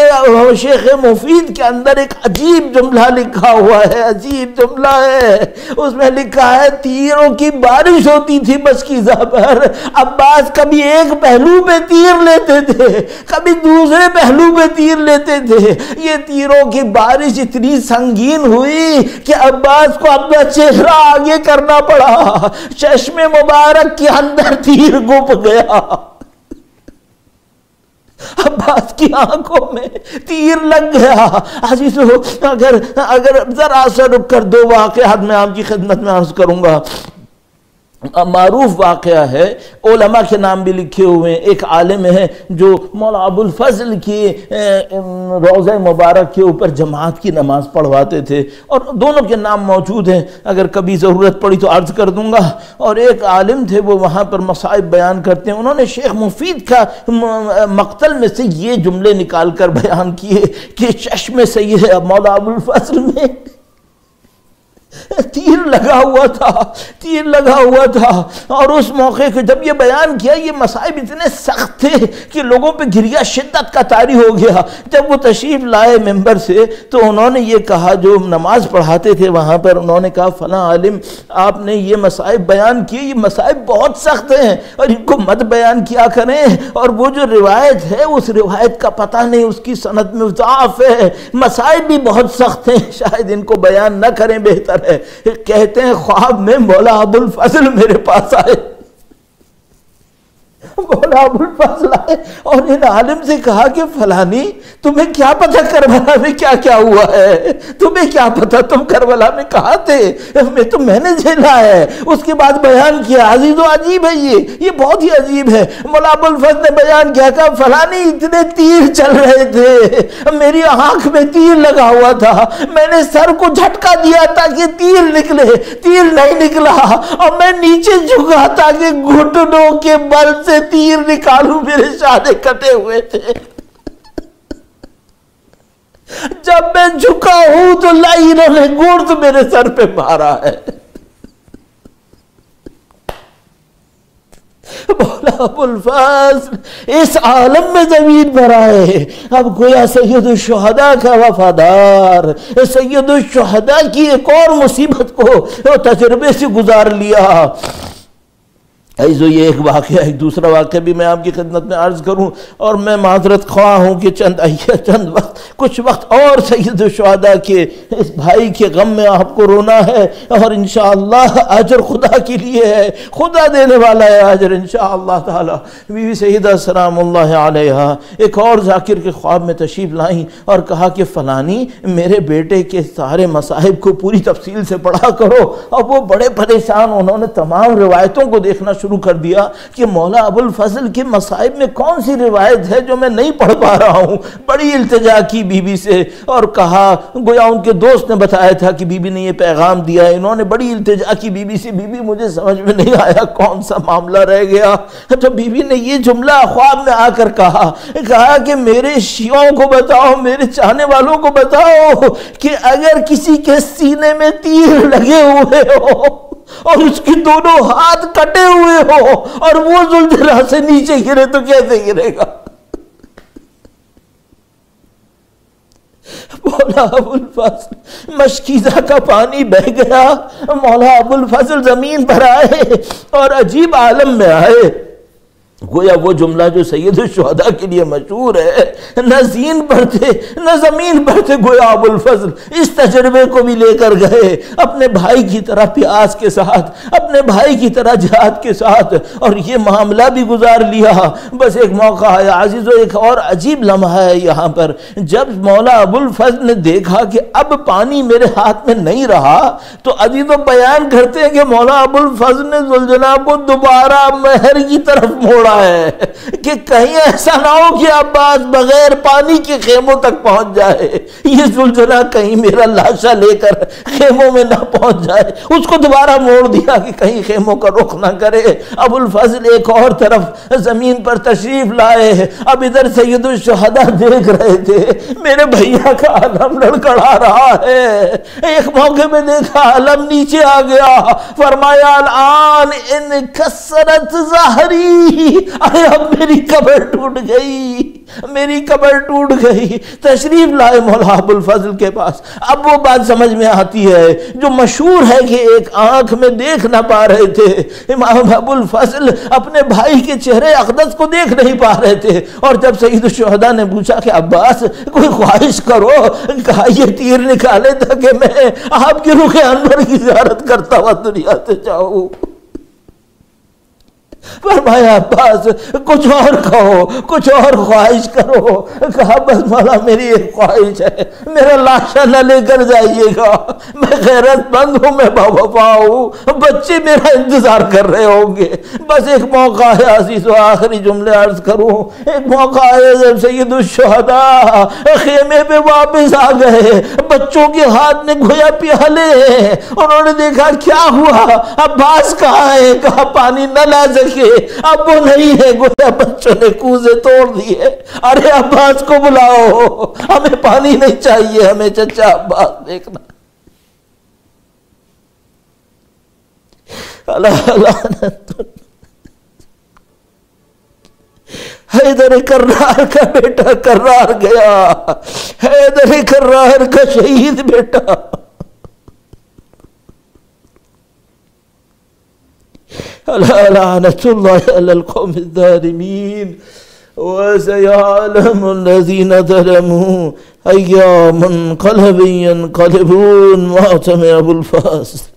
شیخ مفید کے اندر ایک عجیب جملہ لکھا ہوا ہے، عجیب جملہ ہے۔ اس میں لکھا ہے تیروں کی بارش ہوتی تھی مشکیزہ پر، عباس کبھی ایک پہلو پہ تیر لیتے تھے، کبھی دوسرے پہلو پہ تیر لیتے تھے۔ یہ تیروں کی بارش اتنی سنگین ہوئی کہ عباس کو اپنا چہرہ آگے کرنا پڑا، چشم مبارک کے اندر تیر گھپ گیا، عباس کی آنکھوں میں تیر لگ گیا۔ عزیزو، اگر ذرا سا رک کر دو واقعات میں آپ کی خدمت میں عرض کروں گا۔ معروف واقعہ ہے، علماء کے نام بھی لکھے ہوئے ہیں۔ ایک عالم ہے جو مولا ابو الفضل کی روضہ مبارک کے اوپر جماعت کی نماز پڑھواتے تھے، اور دونوں کے نام موجود ہیں، اگر کبھی ضرورت پڑی تو عرض کر دوں گا۔ اور ایک عالم تھے، وہ وہاں پر مصائب بیان کرتے ہیں، انہوں نے شیخ مفید کا مقتل میں سے یہ جملے نکال کر بیان کیے کہ چشم سید مولا ابو الفضل میں تیر لگا ہوا تھا، اور اس موقع کو جب یہ بیان کیا، یہ مصائب اتنے سخت تھے کہ لوگوں پہ گریہ شدت کا طاری ہو گیا۔ جب وہ تشریف لائے ممبر سے تو انہوں نے یہ کہا، جو نماز پڑھاتے تھے وہاں پر، انہوں نے کہا فلاں عالم آپ نے یہ مصائب بیان کیے، یہ مصائب بہت سخت ہیں اور ان کو مت بیان کیا کریں، اور وہ جو روایت ہے اس روایت کا پتہ نہیں، اس کی سند میں ضعف ہے، مصائب بھی بہت سخت ہیں، شاید ان کو بیان نہ کریں بہتر ہے۔ کہتے ہیں خواب میں مولا ابو الفضل میرے پاس آئے، مولا ابو الفضل آئے اور ان عالم سے کہا کہ فلانی تمہیں کیا پتہ کربلا میں کیا کیا ہوا ہے، تمہیں کیا پتہ، تم کربلا میں کہاں تھے، میں نے جھیلا ہے۔ اس کے بعد بیان کیا، عزیز و عجیب ہے، یہ بہت ہی عجیب ہے۔ مولا ابو الفضل نے بیان کیا کہ فلانی اتنے تیر چل رہے تھے، میری آنکھ میں تیر لگا ہوا تھا، میں نے سر کو جھٹکا دیا تاکہ تیر نکلے، تیر نہیں نکلا، اور میں نیچے جھکا تاکہ گھٹنوں کے بل سے تیر نکالوں، میرے شانے کٹے ہوئے تھے۔ جب جب میں جھکا ہوں تو لائنوں نے گرد میرے سر پہ مارا ہے۔ مولا ابو الفضل اس عالم میں زمین پر آئے، اب گویا سید الشہداء کا وفادار، سید الشہداء کی ایک اور مصیبت کو تجربے سے گزار لیا۔ ایسو یہ ایک واقعہ، ایک دوسرا واقعہ بھی میں آپ کی خدمت میں عرض کروں، اور میں معذرت خواہ ہوں کہ کچھ وقت اور سید الشہداء کے اس بھائی کے غم میں آپ کو رونا ہے، اور انشاءاللہ اجر خدا کے لیے ہے، خدا دینے والا ہے اجر انشاءاللہ تعالی۔ بی بی سیدہ سلام اللہ علیہا ایک اور ذاکر کے خواب میں تشریف لائیں اور کہا کہ فلانی میرے بیٹے کے سارے مصائب کو پوری تفصیل سے پڑھا کرو، اور وہ بڑے پریشان، انہوں نے تمام روایتوں کو دیکھنا شروع کر دیا کہ مولا ابو الفضل کے مصائب میں کون سی روایت ہے جو میں نہیں پڑھ پا رہا ہوں۔ بڑی التجا کی بی بی سے اور کہا، گویا ان کے دوست نے بتایا تھا کہ بی بی نے یہ پیغام دیا ہے، انہوں نے بڑی التجا کی بی بی سے، بی بی مجھے سمجھ میں نہیں آیا کون سا معاملہ رہ گیا۔ تو بی بی نے یہ جملہ خواب میں آ کر کہا کہ میرے شیعوں کو بتاؤ، میرے چاہنے والوں کو بتاؤ کہ اگر کسی کے سینے میں تیر لگے ہوئے ہو اور اس کی دونوں ہاتھ کٹے ہوئے ہو اور وہ زلزلہ سے نیچے گرے تو کیسے گرے گا؟ مولا ابو الفضل مشکیزہ کا پانی بہہ گیا، مولا ابو الفضل زمین پر آئے اور عجیب عالم میں آئے۔ گویا وہ جملہ جو سید الشہداء کے لیے مشہور ہے، نہ زین پر تھے نہ زمین پر تھے، گویا ابو الفضل اس تجربے کو بھی لے کر گئے اپنے بھائی کی طرح پیاس کے ساتھ، اپنے بھائی کی طرح جہاد کے ساتھ، اور یہ معاملہ بھی گزار لیا۔ بس ایک موقع ہے عزیزو، ایک اور عجیب لمحہ ہے یہاں پر، جب مولا ابو الفضل نے دیکھا کہ اب پانی میرے ہاتھ میں نہیں رہا تو عزیزو بیان کرتے ہیں کہ مولا ابو الفضل نے زلجنا کو دوبارہ مہر کی طرف موڑا ہے کہ کہیں ایسا نہ ہو کہ عباس بغیر پانی کے خیموں تک پہنچ جائے، یہ زلزلہ کہیں میرا لاشا لے کر خیموں میں نہ پہنچ جائے۔ اس کو دوبارہ موڑ دیا کہ کہیں خیموں کا رخ نہ کرے۔ ابو الفضل ایک اور طرف زمین پر تشریف لائے، اب ادھر سید الشہداء دیکھ رہے تھے میرے بھیا کا علم لڑکڑا رہا ہے۔ ایک موقع میں دیکھا علم نیچے آ گیا، فرمایا الان ان کسرت ظہری، ارے اب میری قبر ٹوٹ گئی، میری قبر ٹوٹ گئی۔ تشریف لائے مولا ابو الفضل کے پاس۔ اب وہ بات سمجھ میں آتی ہے جو مشہور ہے کہ ایک آنکھ میں دیکھ نہ پا رہے تھے، امام ابو الفضل اپنے بھائی کے چہرے اقدس کو دیکھ نہیں پا رہے تھے، اور جب سید الشہداء نے پوچھا کہ عباس کوئی خواہش کرو، کہا یہ تیر نکالے تھا کہ میں آپ کے رخ انور کی زیارت کرتا ہوا دنیا سے جاؤں۔ فرمایا عباس کچھ اور کہو، کچھ اور خواہش کرو۔ کہا بس مولا میری ایک خواہش ہے، میرا لاشا نہ لے کر جائیے گا، میں غیرت مند ہوں، میں باوفا ہوں، بچے میرا انتظار کر رہے ہوں گے۔ بس ایک موقع ہے عزیز و آخری جملے عرض کروں، ایک موقع ہے جب سید الشہداء خیمے پہ واپس آ گئے، بچوں کے ہاتھ میں گویا پیالے، انہوں نے دیکھا کیا ہوا، عباس کہاں ہے؟ کہا پانی نہ لا سکے، اب وہ نہیں ہے، گویا بچوں نے کوزے توڑ دیے۔ ارے عباس کو بلاؤ، ہمیں پانی نہیں چاہیے، ہمیں چچا عباس دیکھنا۔ حیدر کرار کا بیٹا کرار گیا، حیدر کرار کا شہید بیٹا۔ لعنت اللہ علی القوم الظالمین، وسيعلم الذين ظلموا أي منقلب ينقلبون. معتم أبو الفضل.